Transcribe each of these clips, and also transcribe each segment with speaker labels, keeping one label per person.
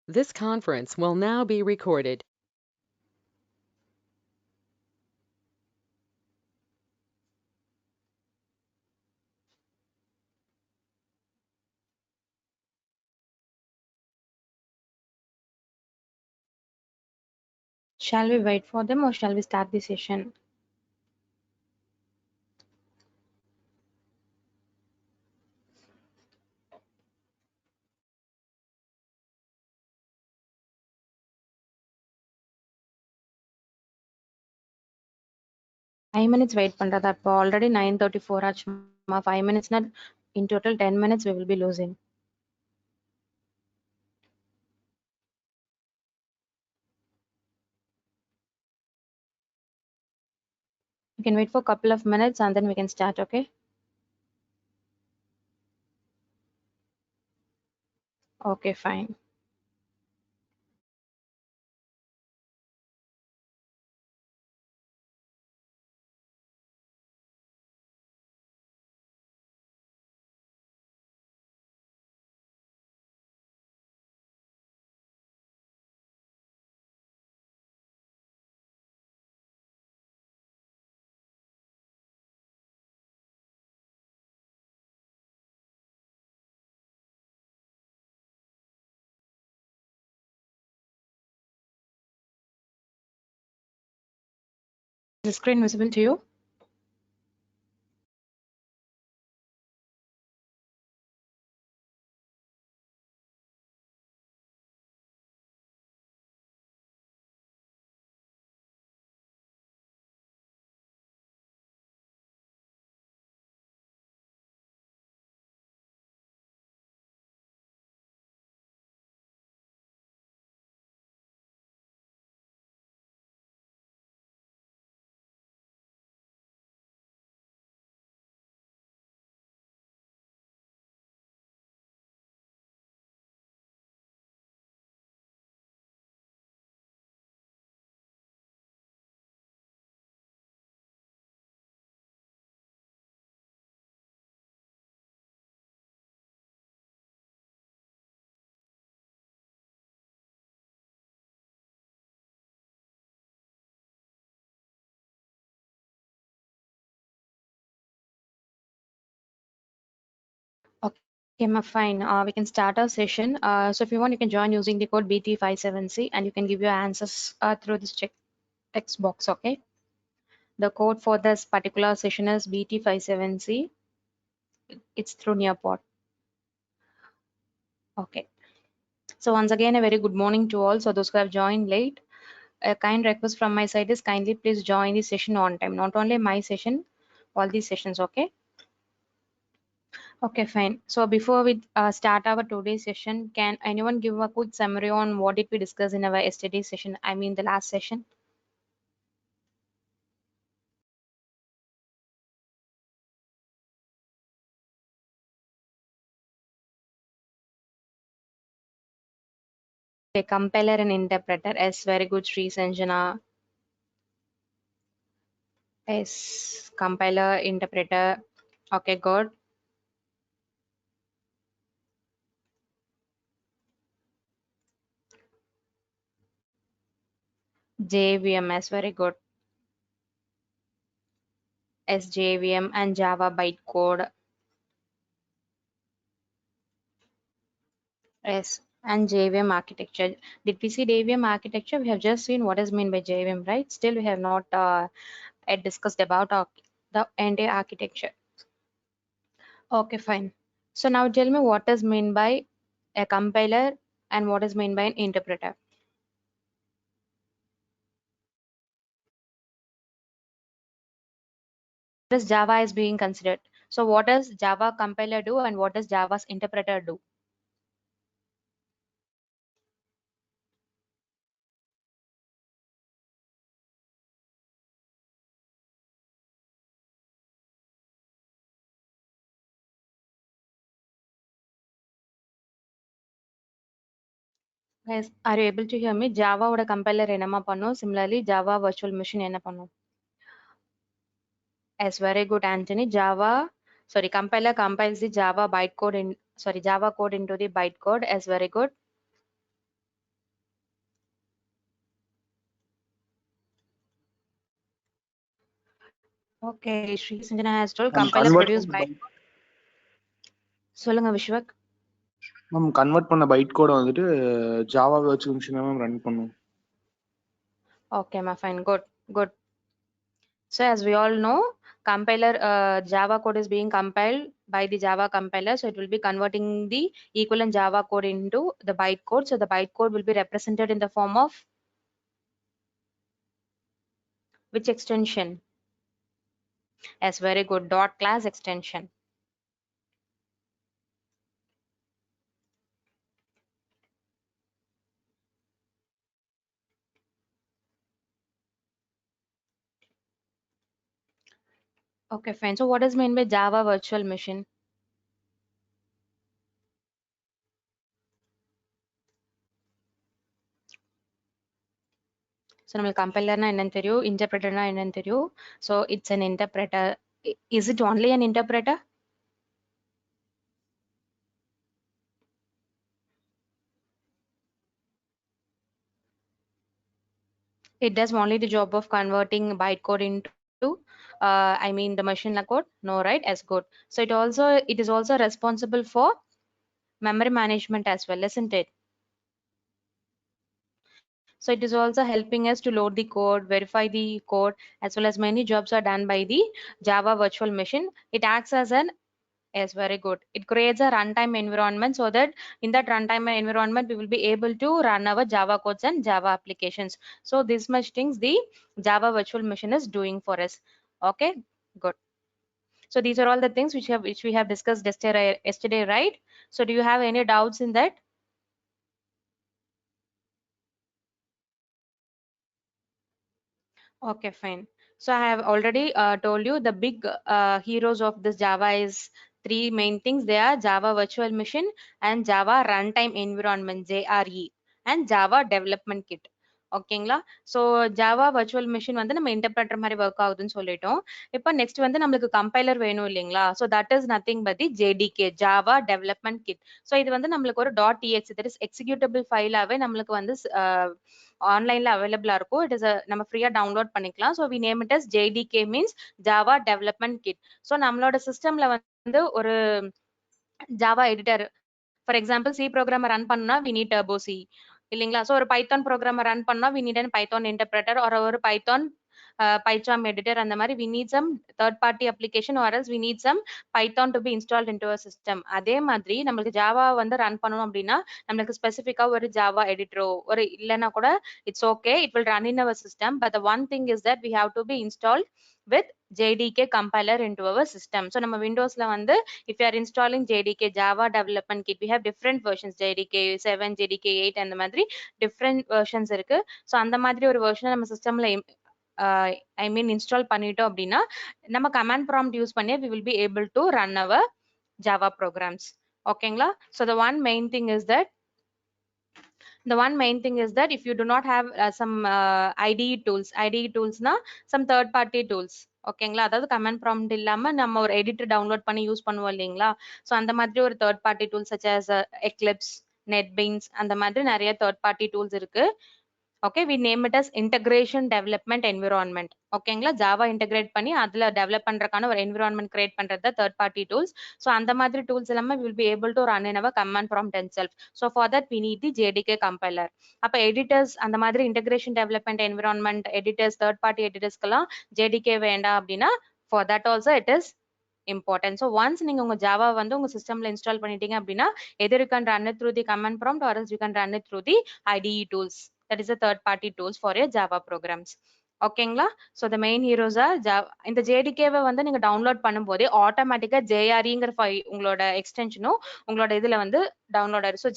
Speaker 1: This conference will now be recorded.
Speaker 2: Shall we wait for them or shall we start the session? Five minutes wait பண்றதா இப்போ already 9:34 ஆச்சுமா 5 minutes not in total 10 minutes we will be losing. You can wait for a couple of minutes and then we can start, okay? Okay, fine. The screen visible to you? Okay, fine. We can start our session. So if you want, you can join using the code BT57C and you can give your answers through this text box, okay? The code for this particular session is BT57C. It's through Nearpod. Okay. So once again, a very good morning to all. So those who have joined late, a kind request from my side is kindly please join the session on time. Not only my session, all these sessions, okay? Okay, fine. So before we start our today's session, can anyone give a quick summary on what did we discuss in our yesterday's session? I mean the last session. A compiler and interpreter. Yes, very good, Sri Sanjana. Yes, compiler, interpreter. Okay, good. JVM, very good. SJVM and Java bytecode. Yes, and JVM architecture. Did we see JVM architecture? We have just seen what is meant by JVM, right? Still, we have not yet discussed about the entire architecture. Okay, fine. So now tell me what is meant by a compiler and what is meant by an interpreter. What is Java is being considered? So what does Java compiler do and what does Java's interpreter do? Guys, are you able to hear me? Java would a compiler enama pannu. Similarly, Java virtual machine enna pannu. Yes, very good, Anthony. Compiler compiles the Java bytecode in, Java code into the bytecode. Yes, very good. Okay, Sri Sanjana has told
Speaker 3: ma'am
Speaker 2: compiler
Speaker 3: convert
Speaker 2: produced
Speaker 3: பண்ண
Speaker 2: by. சொல்லுங்க Vishwak.
Speaker 3: Ma'am convert பண்ண byte கோட வந்துட்டு Java virtual machine ma'am run பண்ணும்.
Speaker 2: Okay, ma, fine, good, good. So as we all know, compiler Java code is being compiled by the Java compiler. So it will be converting the equivalent Java code into the bytecode. So the bytecode will be represented in the form of which extension? Yes, very good. Dot class extension. Okay, fine. So what is meant by Java virtual machine? So நம்மளுக்கு கம்பைலர்னா என்னன்னு தெரியும், இன்டர்பிரட்டர்னா என்னன்னு தெரியும். So it's an interpreter. Is it only an interpreter? It does only the job of converting bytecode into I mean the machine code. No, right? As good. So it is also responsible for memory management as well, isn't it? So it is also helping us to load the code, verify the code, as well as many jobs are done by the Java virtual machine. It acts as an. Yes, very good. It creates a runtime environment so that in that runtime environment, we will be able to run our Java codes and Java applications. So this much things the Java virtual machine is doing for us. Okay, good. So these are all the things which we have discussed yesterday, right? So do you have any doubts in that? Okay, fine. So I have already told you the big heroes of this Java is three main things. They are Java Virtual Machine and Java Runtime Environment JRE and Java Development Kit. ஓகேங்களா. So Java virtual machine வந்து நம்ம interpreter மாதிரி work ஆகுதுன்னு சொல்லிட்டோம். இப்போ next வந்து நம்மளுக்கு compiler வேணும் இல்லைங்களா. So that is nothing but the JDK Java development kit. So இது வந்து நம்மளுக்கு ஒரு டாட் டிஎக்ஸ் தட் இஸ் எக்ஸிக்யூட்டபிள் ஃபைலாவே நம்மளுக்கு வந்து ஆன்லைன்ல அவைலபிளா இருக்கும். இட் இஸ் நம்ம ஃப்ரீயா டவுன்லோட் பண்ணிக்கலாம். So we name it as JDK means Java development kit. So நம்மளோட சிஸ்டம்ல வந்து ஒரு Java editor for example C ப்ரோக்ராம ரன் பண்ணா வி நீட் டர்போ சி இல்லைங்களா. ஸோ ஒரு பைத்தான் ப்ரோக்ராம ரன் பண்ணா we need an Python interpreter ஒரு பைத்தான் PyCharm editor அந்த மாதிரி we need some third party application or else we need some Python to be installed into a system. அதே மாதிரி நம்மளுக்கு ஜாவா வந்து ரன் பண்ணணும் அப்படின்னா நம்மளுக்கு ஸ்பெசிஃபிக்கா ஒரு ஜாவா எடிட்டரோ ஒரு இல்லைன்னா கூட it's okay, it will run in our system. But the one thing is that we have to be installed with JDK compiler into our system. So நம்ம விண்டோஸ்ல வந்து if you are installing JDK Java development kit, we have different versions JDK 7 JDK 8 அந்த மாதிரி different versions இருக்கு. So அந்த மாதிரி ஒரு வெர்ஷனை நம்ம சிஸ்டம்ல ஐ மீன் இன்ஸ்டால் பண்ணிட்டோம் அப்படின்னா நம்ம கமாண்ட் ப்ராம்ப்ட் யூஸ் பண்ணி we will be able to run our Java programs. ஓகேங்களா. So the one main thing is that if you do not have some IDE tools na some third party tools. ஓகேங்களா. அதாவது command prompt இல்லாம நம்ம ஒரு editor download பண்ணி use பண்ணுவோம் இல்லைங்களா. So அந்த மாதிரி ஒரு third party tools such as Eclipse, NetBeans அந்த மாதிரி நிறைய தேர்ட் பார்ட்டி டூல்ஸ் இருக்கு. Okay, we name it as integration development environment. ஓகேங்களா. ஜாவா இன்டகிரேட் பண்ணி அதுல டெவலப் பண்றதுக்கான ஒரு என்விரான்மெண்ட் கிரியேட் பண்றது தேர்ட் பார்ட்டி டூல்ஸ். ஸோ அந்த மாதிரி டூல்ஸ் எல்லாமே will be able to run in our command prompt and self. So for that we need the JDK compiler. அப்போ எடிட்டர்ஸ் அந்த மாதிரி integration development environment editors third party எடிட்டர்ஸ்க்கெல்லாம் JDK வேண்டாம் அப்படின்னா for that also it is important. So once நீங்க உங்க Java வந்து உங்க சிஸ்டம்ல இன்ஸ்டால் பண்ணிட்டீங்க அப்படின்னா either you can run it through the command prompt or else you can run it through the IDE tools. That is a third party tools for your Java programs. ஓகேங்களா. So the main ஹீரோஸா இந்த ஜேடிகேவை வந்து நீங்க download பண்ணும்போதே ஆட்டோமேட்டிக்கா ஜேஆர்இங்கிற உங்களோட எக்ஸ்டென்ஷனும் உங்களோட இதுல வந்து டவுன்லோட் ஆயிடும். ஸோ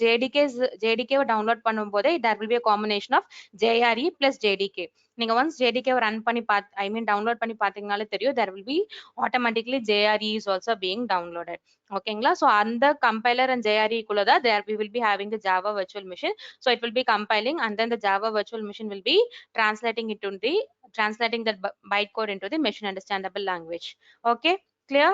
Speaker 2: ஜேடிகேவை டவுன்லோட் பண்ணும்போதே there will be combination of JRE plus JDK. நீங்க ஒன்ஸ் ஜேடிகேவை ரன் பண்ணி ஐ மீன் டவுன்லோட் பண்ணி பாத்தீங்கனாலே தெரியும் there will be automatically JRE is also being downloaded. ஓகேங்களா. ஸோ அந்த கம்பைலர் அண்ட் JRE குள்ள தான் there we will be having the Java virtual machine. So it will be compiling and then the Java virtual machine will be translating that bytecode into the machine understandable language. Okay, clear?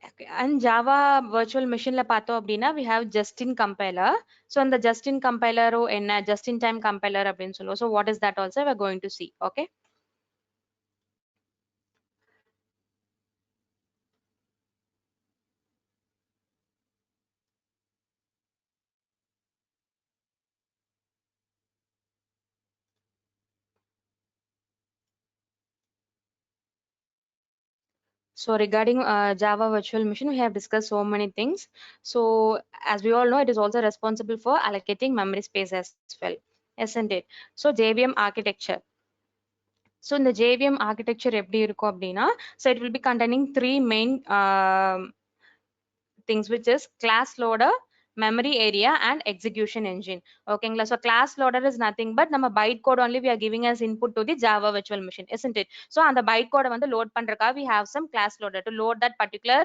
Speaker 2: Okay. And Java virtual machine la பார்த்தோம் அப்படின்னா we have just in compiler. So அந்த just in compiler என்ன just in time compiler அப்படின்னு சொல்லுவோம். So what is that also we're going to see. Okay. So regarding Java virtual machine, we have discussed so many things. So as we all know, it is also responsible for allocating memory space as well, isn't it? So JVM architecture. So in the JVM architecture, எப்படி இருக்கும் அப்படின்னா, so it will be containing three main things, which is class loader, memory area, and execution engine. Okay, so class loader is nothing but நம்ம byte code only we are giving as input to the Java virtual machine, isn't it? So அந்த byte code வந்து load பண்றதுக்கா we have some class loader to load that particular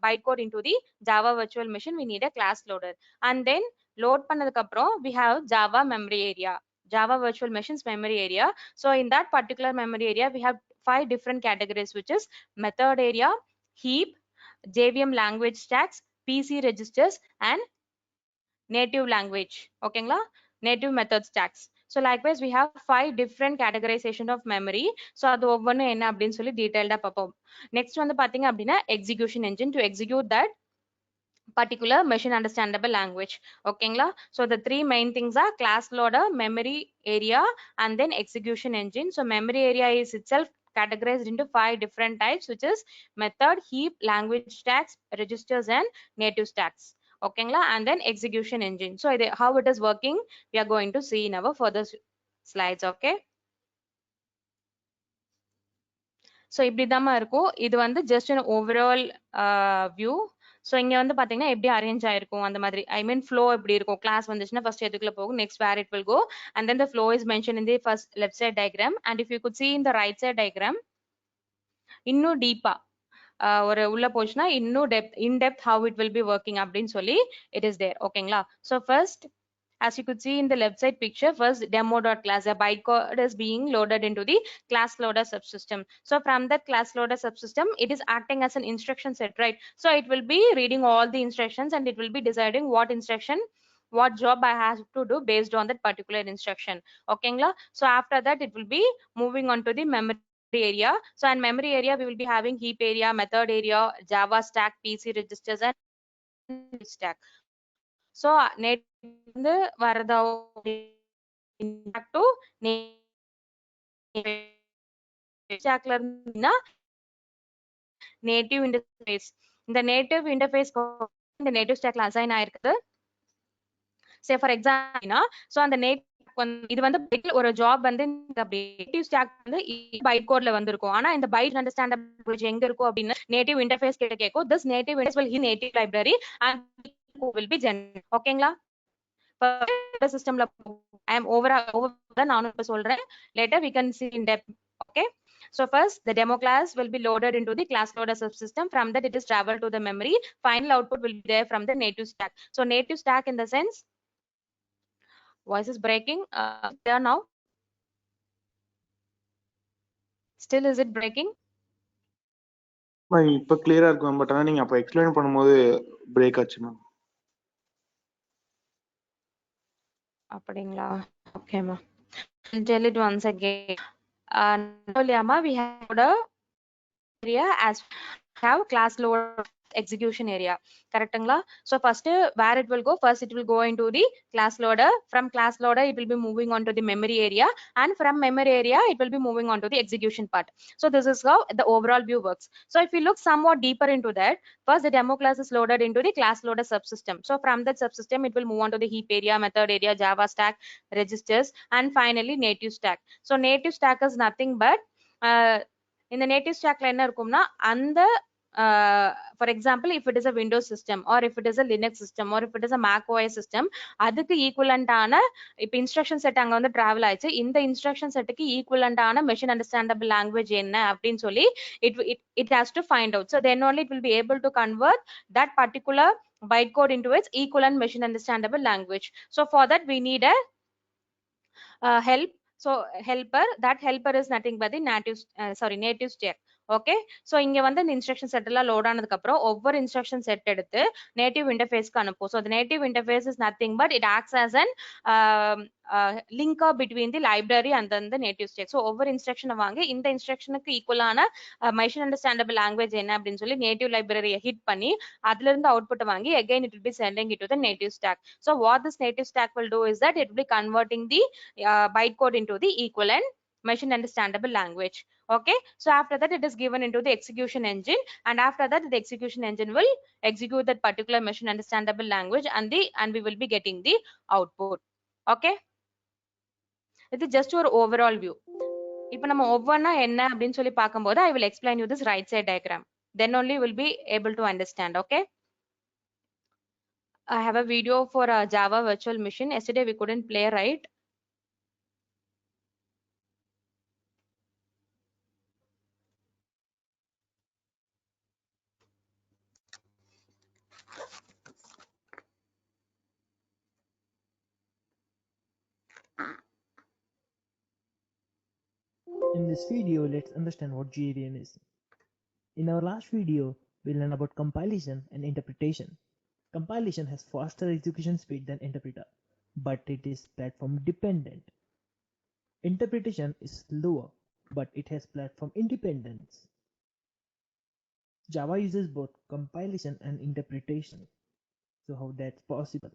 Speaker 2: byte code into the Java virtual machine. We need a class loader, and then load பண்ணதுக்கு அப்புறம் we have Java memory area, Java virtual machines memory area. So in that particular memory area, we have 5 different categories, which is method area, heap, JVM language stacks, PC registers, and native language. Okay, native method stacks. So likewise, we have 5 different categorization of memory. So அது ஒவ்வொன்னு என்ன அப்படின்னு சொல்லி detailed பார்ப்போம். Next வந்து பாத்தீங்க அப்படின்னா execution engine to execute that particular machine understandable language. Okay, so the three main things are class loader, memory area, and then execution engine. So memory area is itself categorized into 5 different types, which is method, heap, language stacks, registers, and native stacks. Okay, and then execution engine. So how it is working, we are going to see in our further slides. Okay. So இப்படிதாம்மா இருக்கும். இது வந்து just an overall view. So இங்க வந்து பாத்தீங்கன்னா எப்படி arrange ஆயிருக்கும் அந்த மாதிரி, I mean flow எப்படி இருக்கும். கிளாஸ் வந்துச்சுன்னா first எதுக்குள்ள போகும், next where it will go, and then the flow is mentioned in the first left side diagram. And if you could see in the right side diagram, இன்னும் டீப்பா ஒரு உள்ள போச்சுன்னா இன்னும் in depth how it will be working அப்படின்னு சொல்லி it is there. ஓகேங்களா. So first, as you could see in the left side picture, first demo.class, a bytecode is being loaded into the class loader subsystem. So from that class loader subsystem, it is acting as an instruction set, right? So it will be reading all the instructions and it will be deciding what instruction, what job I have to do based on that particular instruction. Okay, so after that it will be moving on to the memory area. So in memory area, we will be having heap area, method area, Java stack, PC registers, and stack. So net வந்து வரதா to stackல இருந்துன்னா native interface. இந்த native interface இந்த native stackல assign ஆயிருக்குது. Say for example, so அந்த native இது வந்து ஒரு ஜாப் வந்து நேட்டிவ் ஸ்டாக் வந்து பைட் கோட்ல வந்திருக்கும். ஆனா இந்த பைட் அண்டர்ஸ்டாண்டபிள் எங்க இருக்கும் அப்படின்னு நேட்டிவ் இன்டர்ஃபேஸ் கிட்ட கேட்கும். This native interface will hit native library and will be generated. ஓகேங்களா. சிஸ்டம்ல I am over நானும் இப்ப சொல்றேன். Later we can see in depth. Okay. So first, the demo class will be loaded into the class loader subsystem. From that, it is traveled to the memory. Final output will be there from the native stack. So native stack in the sense, voice is breaking. There now. Still, is it breaking?
Speaker 3: இப்ப கிளியரா இருக்கு ma'am. But ஆனா நீங்க அப்ப explain பண்ணும்போது break ஆச்சு ma'am.
Speaker 2: அப்படிங்களா. Okay மா. I'll tell it once again. We have a area as have class loader execution area. Correct? So first, where it will go? First, it will go into the class loader. From class loader, it will be moving on to the memory area, and from memory area, it will be moving on to the execution part. So this is how the overall view works. So if you look somewhat deeper into that, first the demo class is loaded into the class loader subsystem. So from that subsystem, it will move on to the heap area, method area, Java stack, registers, and finally native stack. So native stack is nothing but in the native stack என்ன இருக்கும்னா அந்த for example, if it is a Windows system, or if it is a Linux system, or if it is a Mac OS system, அதுக்கு ஈக்குவலண்டான இப்ப instruction set அங்க வந்து travel ஆயிடுச்சு. இந்த instruction செட்டுக்கு ஈக்குவலண்டான மெஷின் அண்டர்ஸ்டாண்டபிள் லாங்குவேஜ் என்ன அப்படின்னு சொல்லி it has to find out. So then only it will be able to convert that particular bytecode into its equivalent machine understandable language. So for that we need a help. So helper, that helper is nothing but the native stack. Okay so இங்க வந்து இந்த instruction set எல்லாம் load ஆனதுக்கு அப்புறம் ஒவ்வொரு instruction set எடுத்து native இன்டர்ஃபேஸ்க்கு அனுப்பும். So native interface is nothing but it acts as an linker between the library and the native stack. So ஒவ்வொரு இன்ஸ்ட்ரக்ஷனை வாங்கி இந்த இன்ஸ்ட்ரக்ஷனுக்கு ஈக்குவலான மெஷின் அண்டர்ஸ்டாண்டபிள் லாங்குவேஜ் என்ன அப்படின்னு சொல்லி நேட்டிவ் லைப்ரரியை ஹிட் பண்ணி அதுல இருந்து அவுட்புட் வாங்கி again it will be sending it to the native stack. So what this native stack will do is that it will be converting the bytecode into the equivalent machine understandable language. Okay, so after that it is given into the execution engine, and after that the execution engine will execute that particular machine understandable language and we will be getting the output. Okay, இது just ஒரு overall view. இப்போ நம்ம ஒவ்வொன்னா என்ன அப்படின்னு சொல்லி பார்க்கும்போது I will explain you this right side diagram, then only will be able to understand. Okay, I have a video for a Java virtual machine. Yesterday we couldn't play, right?
Speaker 4: In this video, let's understand what JVM is. In our last video, we learned about compilation and interpretation. Compilation has faster execution speed than interpreter, but it is platform dependent. Interpretation is slower, but it has platform independence. Java uses both compilation and interpretation. So how that's possible?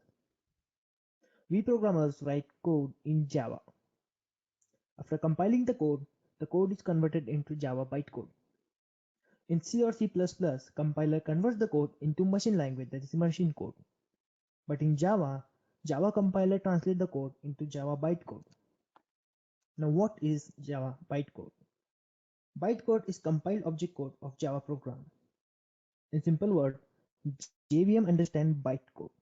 Speaker 4: We programmers write code in Java. After compiling the code is converted into Java bytecode. In C or C++, compiler converts the code into machine language, that is machine code. But in Java compiler translates the code into Java bytecode. Now what is Java bytecode? Bytecode is compiled object code of Java program. In simple word, JVM understands bytecode.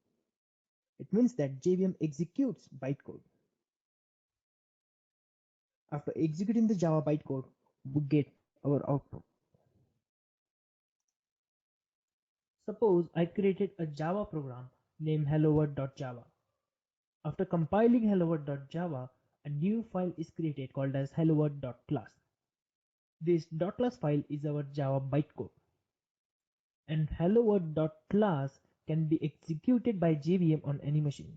Speaker 4: It means that JVM executes bytecode. After executing the Java bytecode, we get our output. Suppose I created a Java program named helloworld.java. After compiling helloworld.java, a new file is created called as helloworld.class. This .class file is our Java bytecode. And helloworld.class can be executed by JVM on any machine.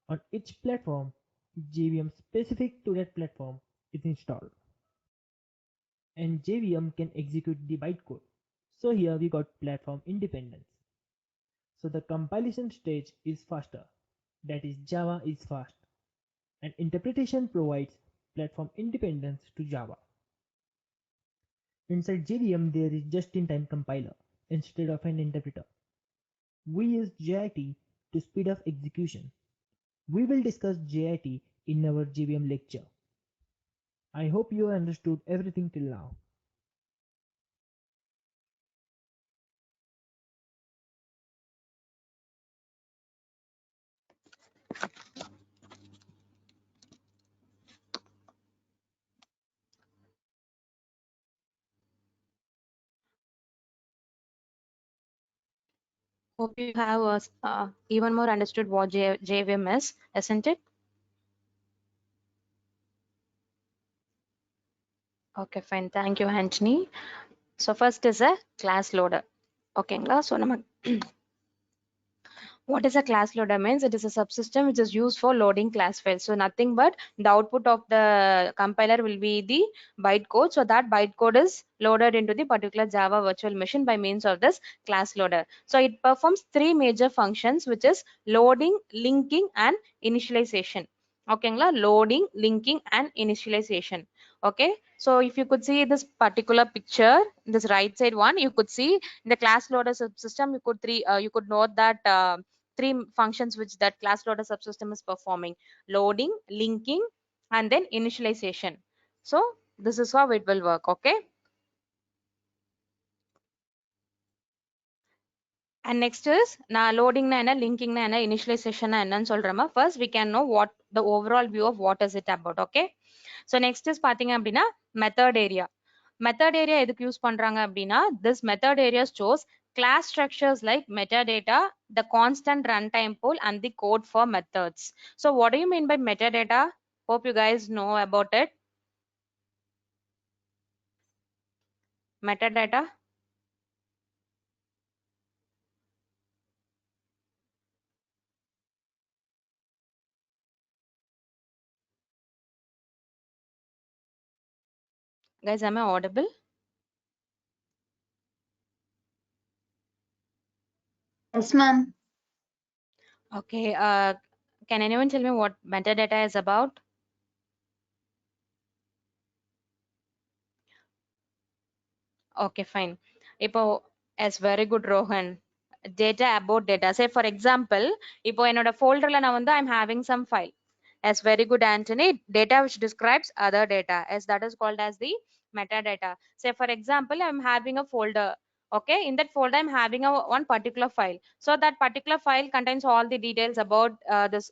Speaker 4: On each platform, JVM specific to that platform is installed. And JVM can execute the bytecode. So here we got platform independence. So the compilation stage is faster. That is, Java is fast. And interpretation provides platform independence to Java. Inside JVM, there is just-in-time compiler instead of an interpreter. We use JIT to speed up execution. We will discuss JIT in our JVM lecture. I hope you understood everything till now.
Speaker 2: Hope you have even more understood what JVM is, isn't it? Okay, fine. Thank you, Anthony. So first is a class loader. Okay, so what is a class loader means? It is a subsystem which is used for loading class files. So nothing but the output of the compiler will be the bytecode. So that bytecode is loaded into the particular Java virtual machine by means of this class loader. So it performs three major functions, which is loading, linking, and initialization. Okay, loading, linking, and initialization. Okay, so if you could see this particular picture, this right side one, you could see in the class loader subsystem, you could note that three functions which that class loader subsystem is performing: loading, linking, and then initialization. So this is how it will work. Okay, and next is loading na enna, linking na enna, initialization na enna solrama. First we can know what the overall view of what is it about. Okay, so next is pathinga appadina method area. Method area edukku use பண்றாங்க அப்படின்னா, this method area stores class structures like metadata, the constant runtime pool, and the code for methods. So what do you mean by metadata? Hope you guys know about it. metadata? Guys, am I audible?
Speaker 5: Yes, ma'am.
Speaker 2: Okay, can anyone tell me what metadata is about? Okay, fine. இப்போ as very good Rohan. Data about data. Say for example, இப்போ என்னோட folderல நான் வந்து I'm having some file. As very good Anthony, data which describes other data, as that is called as the metadata. Say for example, I'm having a folder. Okay, in that folder I'm having a one particular file. So that particular file contains all the details about this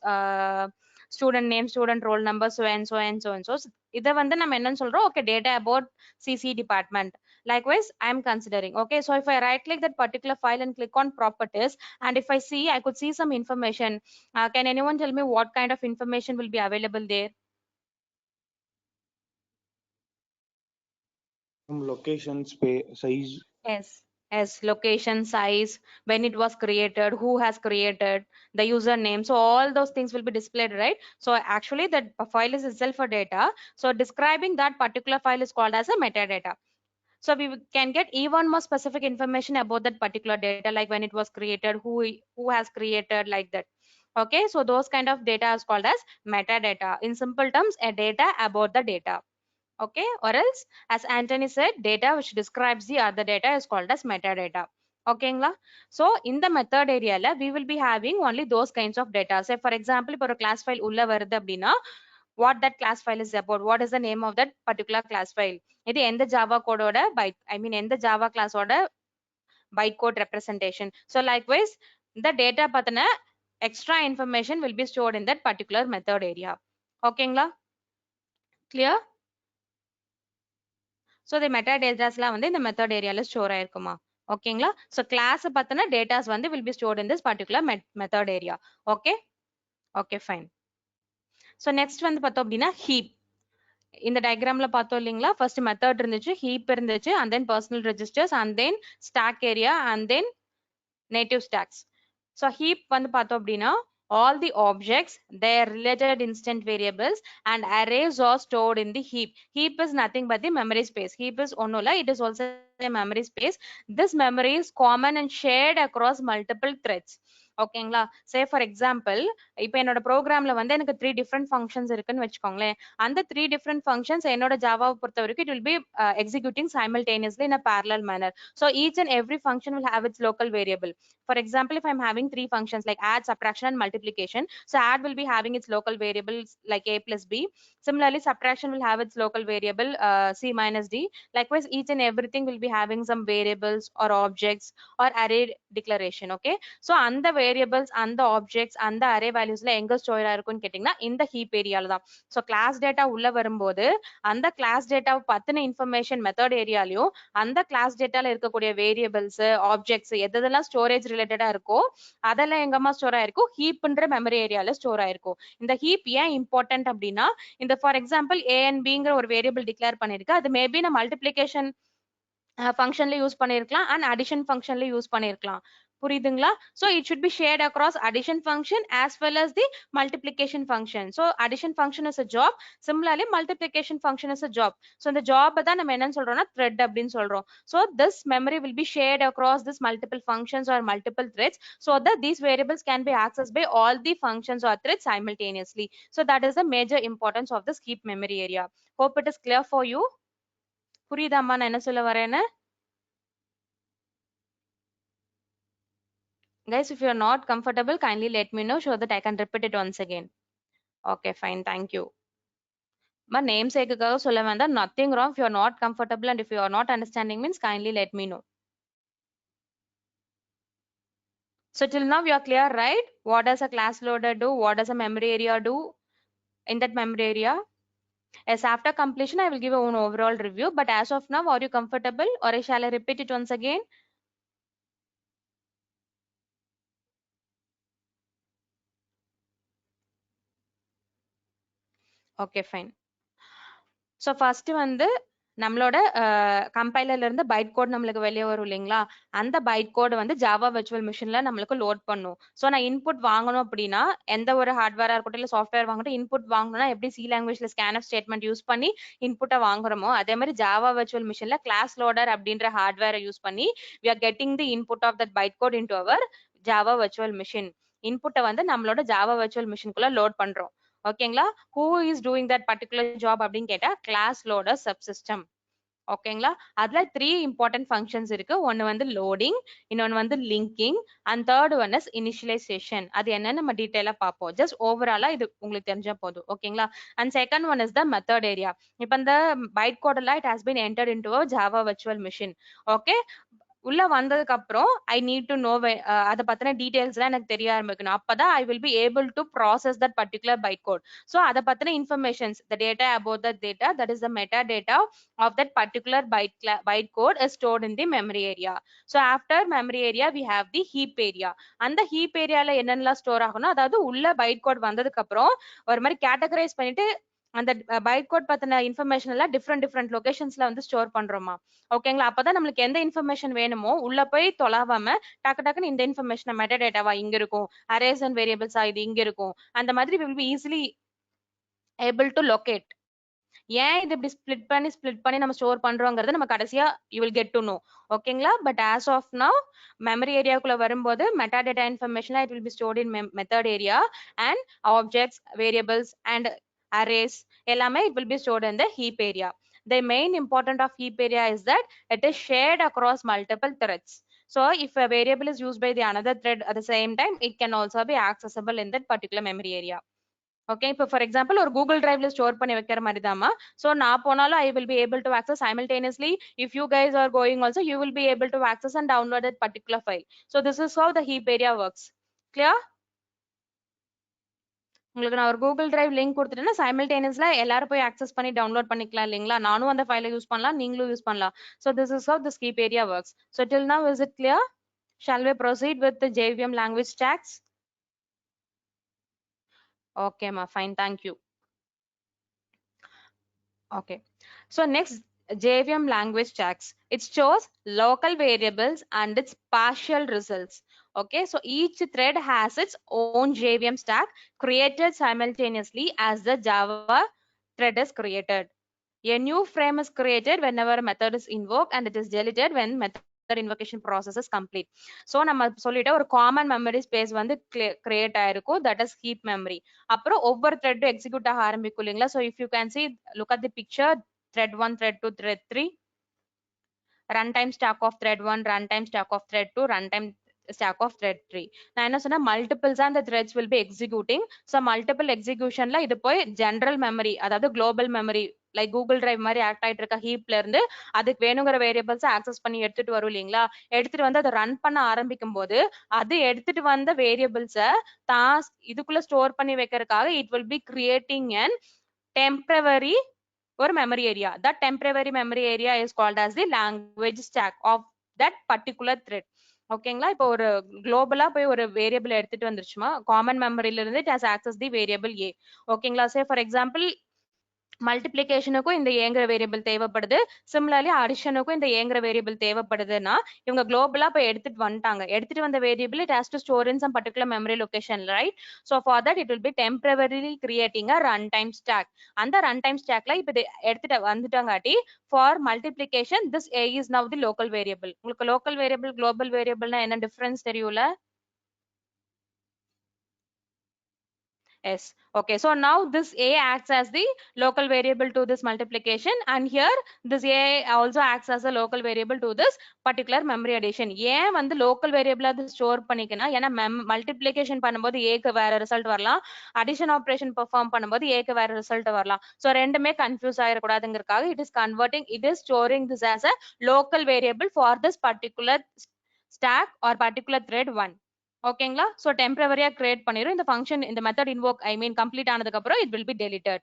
Speaker 2: student name, student roll number, so and so and so and so. இதை வந்து நம்ம என்னன்னு சொல்றோம்? Okay, data about CC department. Likewise, I'm considering. Okay, so if I right click that particular file and click on properties, and if I see, I could see some information. Can anyone tell me what kind of information will be available there?
Speaker 3: Location, size.
Speaker 2: Yes, location, size, when it was created, who has created, the username. So all those things will be displayed, right? So actually that file is itself a data. So describing that particular file is called as a metadata. So we can get even more specific information about that particular data, like when it was created, who has created, like that. Okay, so those kind of data is called as metadata. In simple terms, a data about the data. Okay, or else as Anthony said, data which describes the other data is called as metadata. ஓகேங்களா? So in the method area we will be having only those kinds of data. Say for example, இப்போ ஒரு class file உள்ள வருது அப்படின்னா, what that class file is about, what is the name of that particular class file, இது எந்த Java கோடோட byte, I mean எந்த Java class ஓட bytecode representation. So likewise, the data பத்தின extra information will be stored in that particular method area. ஓகேங்களா? Clear? So the metadatas la வந்து இந்த method area ல store ஆயிருக்குமா? ஓகேங்களா? So class பத்தின datas வந்து will be stored in this particular method area. Okay? Okay, fine. So next வந்து பார்த்தோம் அப்படின்னா heap. இந்த diagramல பார்த்தோம் இல்லைங்களா? First method இருந்துச்சு, heap இருந்துச்சு, and then personal registers, and then stack area, and then native stacks. So heap வந்து பார்த்தோம் அப்படின்னா all the objects, their related instant variables and arrays are stored in the heap. Heap is nothing but the memory space. Heap is only, it is also a memory space. This memory is common and shared across multiple threads. ஓகேங்களா? Say for example, இப்போ என்னோட ப்ரோக்ராம்ல வந்து எனக்கு 3 different functions இருக்குன்னு வச்சுக்கோங்களேன். அந்த 3 different functions என்னோட ஜாவாவை பொறுத்த வரைக்கும் it will be executing simultaneously in a parallel manner. So each and every function will have its local variable. For example, if I'm having 3 functions like add, subtraction, and multiplication, so add will be having its local variables like a plus b. Similarly, subtraction will have its local variable c minus d. Likewise, each and everything will be having some variables or objects or array declaration. Okay, so and the variables and the objects and the array values la enga store ஆயிருக்கும்னு கேட்டிங்கன்னா இந்த heap area ல தான். So class data உள்ள வரும்போது அந்த class data பத்தின information method ஏரியாலயும் அந்த class டேட்டால இருக்கக்கூடிய வேரியபிள்ஸ், ஆப்ஜெக்ட்ஸ் எதெல்லாம் ஸ்டோரேஜ் ரிலேட்டடா இருக்கோ அதெல்லாம் எங்கம்மா ஸ்டோர் ஆயிருக்கும்? ஹீப்ன்ற மெமரி ஏரியால ஸ்டோர் ஆயிருக்கும். இந்த ஹீப் ஏன் இம்பார்ட்டன்ட் அப்படின்னா, இந்த ஃபார் எக்ஸாம்பிள் ஏ அண்ட் பிங்கிற ஒரு வேரியபிள் டிக்ளேர் பண்ணிருக்கு, அது மேபி நான் மல்டிப்ளிகேஷன் ஃபங்க்ஷன்ல யூஸ் பண்ணிருக்கலாம் அண்ட் அடிஷன் ஃபங்க்ஷன்ல யூஸ் பண்ணிருக்கலாம். புரியுதுங்களா? So it should be shared across addition function as well as the multiplication function. So addition function is a job, similarly multiplication function is a job. So இந்த job தான் நம்ம என்னன்னு சொல்றோம்னா thread அப்படின்னு சொல்றோம். So this memory will be shared across this multiple functions or multiple threads so that these variables can be accessed by all the functions or threads simultaneously. So that is the major importance of this heap memory area. Hope it is clear for you. புரியுதாம்மா நான் என்ன சொல்ல வரேன்னு? Guys, if you are not comfortable, kindly let me know so that I can repeat it once again. Okay, fine. Thank you. My namesake சொல்ல வேண்டாம். Nothing wrong. If you are not comfortable and if you are not understanding means kindly let me know. So till now you are clear, right? What does a class loader do? What does a memory area do in that memory area? Yes, after completion, I will give an overall review. But as of now, are you comfortable or shall I repeat it once again? Okay, fine. So first வந்து நம்மளோட கம்பைலர்ல இருந்து byte code நம்மளுக்கு வெளியே வரும் இல்லைங்களா, அந்த byte code வந்து Java virtual மிஷின்ல நம்மளுக்கு லோட் பண்ணும். ஸோ நான் இன்புட் வாங்கணும் அப்படின்னா எந்த ஒரு ஹார்ட்வேரா இருக்கட்டும் இல்லை சாஃப்ட்வேர் வாங்கட்டும், இன்புட் வாங்கணும்னா எப்படி சி லாங்குவேஜ்ல ஸ்கேன்எஃப் ஸ்டேட்மெண்ட் யூஸ் பண்ணி இன்புட்டை வாங்குறோமோ அதே மாதிரி ஜாவா வெர்ச்சுவல் மிஷின்ல கிளாஸ் லோடர் அப்படின்ற ஹார்ட்வேரை யூஸ் பண்ணி we are getting the input of that bytecode into our Java virtual machine. இன்புட்டை வந்து நம்மளோட ஜாவா வெர்ச்சுவல் மிஷின்குள்ள லோட் பண்றோம். ஓகேங்களா, who is doing that particular job அப்படின்னு கேட்டா கிளாஸ் லோடர் சப்சிஸ்டம். ஓகேங்களா, அதுல 3 இம்பார்ட்டன்ட் ஃபங்க்ஷன்ஸ் இருக்கு. ஒன்னு வந்து லோடிங், இன்னொன்னு வந்து linking, and third one is initialization. அது என்னன்னு நம்ம டீடைலா பார்ப்போம். ஜஸ்ட் ஓவராலா இது உங்களுக்கு தெரிஞ்சா போதும். ஓகேங்களா, and second one is the method area. இப்போ இந்த பைட் கோட் எல்லாம் it has been entered into a Java virtual machine. Okay, உள்ள வந்ததுக்கு அப்புறம் ஐ நீட் டு நோ அதை பத்தின டீடைல்ஸ் எல்லாம் எனக்கு தெரிய ஆரம்பிக்கணும். அப்பதான் I will be able to process that particular byte code. So அதை பத்தின informations, the data about that data, that is the meta data of that particular byte code is stored in the memory area. So after memory area we have the heap area. அந்த heap ஏரியால என்னென்னலாம் store ஆகணும், அதாவது உள்ள byte code வந்ததுக்கு அப்புறம் ஒரு மாதிரி கேட்டகரைஸ் பண்ணிட்டு அந்த பைட் கோட் பத்தின இன்ஃபர்மேஷன் எல்லாம் டிஃப்ரெண்ட் லொகேஷன்ஸ்ல வந்து ஸ்டோர் பண்றோமா. ஓகேங்களா, அப்பதான் நம்மளுக்கு எந்த இன்ஃபர்மேஷன் வேணுமோ உள்ள போய் தொலாவாம டக்குன்னு இந்த இன்ஃபர்மேஷன் மெட்டா டேட்டாவா இங்க இருக்கும், அரேஸ் அண்ட் வேரியபிள்ஸா இது இங்க இருக்கும், அந்த மாதிரி we will be easily able to locate. ஏன் இது இப்படி ஸ்பிளிட் பண்ணி நம்ம ஸ்டோர் பண்றோங்கிறது நம்ம கடைசியா you will get to know. ஓகேங்களா, but as of now memory ஏரியாக்குள்ள வரும்போது meta data information it will be stored in method area, and objects, variables and arrays எல்லாமே it will be stored in the heap area. The main important of heap area is that it is shared across multiple threads. So if a variable is used by the another thread at the same time, it can also be accessible in that particular memory area. Okay, இப்போ for example ஒரு Google டிரைவ்ல store பண்ணி வைக்கிற மாதிரி தாமா. So நான் போனாலும் ஐ will be able to access simultaneously. If you guys are going also you will be able to access and download that particular file. So this is how the heap area works. Clear? உங்களுக்கு நான் ஒரு Google drive link கொடுத்துட்டேன்னா சைமல்டேனியஸ்ல எல்லாரும் போய் access பண்ணி download பண்ணிக்கலாம் இல்லைங்களா. நானும் அந்த ஃபைலை யூஸ் பண்ணலாம், நீங்களும் யூஸ் பண்ணலாம். So this is how this heap area works. So till now is it clear? Shall we proceed with the JVM language stacks? Okay, ma, fine, thank you. Okay, so next JVM language stacks. It shows local variables and its partial results. Okay, so each thread has its own JVM stack created simultaneously as the Java thread is created. A new frame is created whenever a method is invoked and it is deleted when method invocation process is complete. So நம்ம சொல்லிட்ட ஒரு common memory space வந்து create ஆயிருக்கும், that is heap memory. அப்புறம் ஒவ்வொரு த்ரெட்டும் execute ஆக ஆரம்பிக்கும் இல்லைங்களா. So if you can see, look at the picture, thread 1, thread 2, thread 3, runtime stack of thread 1, runtime stack of thread 2, runtime stack of thread 3. நான் என்ன சொன்னா multiples and the threads will be executing. So multiple executionல இது போய் general memory, அதாவது global memory like Google drive மாதிரி act ஆயிட்டு இருக்க ஹீப்ல இருந்து அதுக்கு வேணுங்கிற வேரியபிள்ஸ் ஆக்சஸ் பண்ணி எடுத்துட்டு வரும் இல்லைங்களா. எடுத்துட்டு வந்து அதை ரன் பண்ண ஆரம்பிக்கும் போது அது எடுத்துட்டு வந்த வேரியபிள்ஸை தான் இதுக்குள்ள ஸ்டோர் பண்ணி வைக்கிறதுக்காக it will be creating and temporary ஒரு memory area. That temporary memory area is called as the language stack of that particular thread. ஓகேங்களா, இப்போ ஒரு குளோபலா போய் ஒரு வேரியபிள் எடுத்துட்டு வந்துருச்சுமா, காமன் மெமரியில இருந்து it has access the variable a. ஓகேங்களா, சே ஃபார் எக்ஸாம்பிள் மல்டிப்ளிகேஷனுக்கும் இந்த ஏங்கிற வேரியபிள் தேவைப்படுது, சிமிலர்லி அடிஷனுக்கும் இந்த ஏங்கிற வேரியபிள் தேவைப்படுதுன்னா இவங்க குளோபலா போய் எடுத்துட்டு வந்துட்டாங்க. எடுத்துட்டு வந்த variable it has to store in some particular memory location, right? So for that it will be temporarily creating a runtime stack. அந்த runtime stackல இப்போ எடுத்துட்டு வந்துட்டாங்காட்டி for multiplication this a is now the local variable. உங்களுக்கு local variable global variableனா என்ன difference தெரியும்ல? Yes. Okay, so now this a acts as the local variable to this multiplication, and here this a also acts as a local variable to this particular memory addition. ஏன் வந்து local variable அது store பண்ணிக்கனா, ஏன்னா multiplication பண்ணும்போது ஏக்கு வேற result வரலாம், addition operation perform பண்ணும்போது ஏக்கு வேற ரிசல்ட் வரலாம். ஸோ ரெண்டுமே confuse ஆயிடக்கூடாதுங்கிறதுக்காக it is storing this as a local variable for this particular stack or particular thread 1. ஓகேங்களா, ஸோ டெம்பரவரியா கிரியேட் பண்ணிரும். இந்த ஃபங்க்ஷன் இந்த மெத்தட் இன்வோக் கம்ப்ளீட் ஆனதுக்கு அப்புறம் it will be deleted.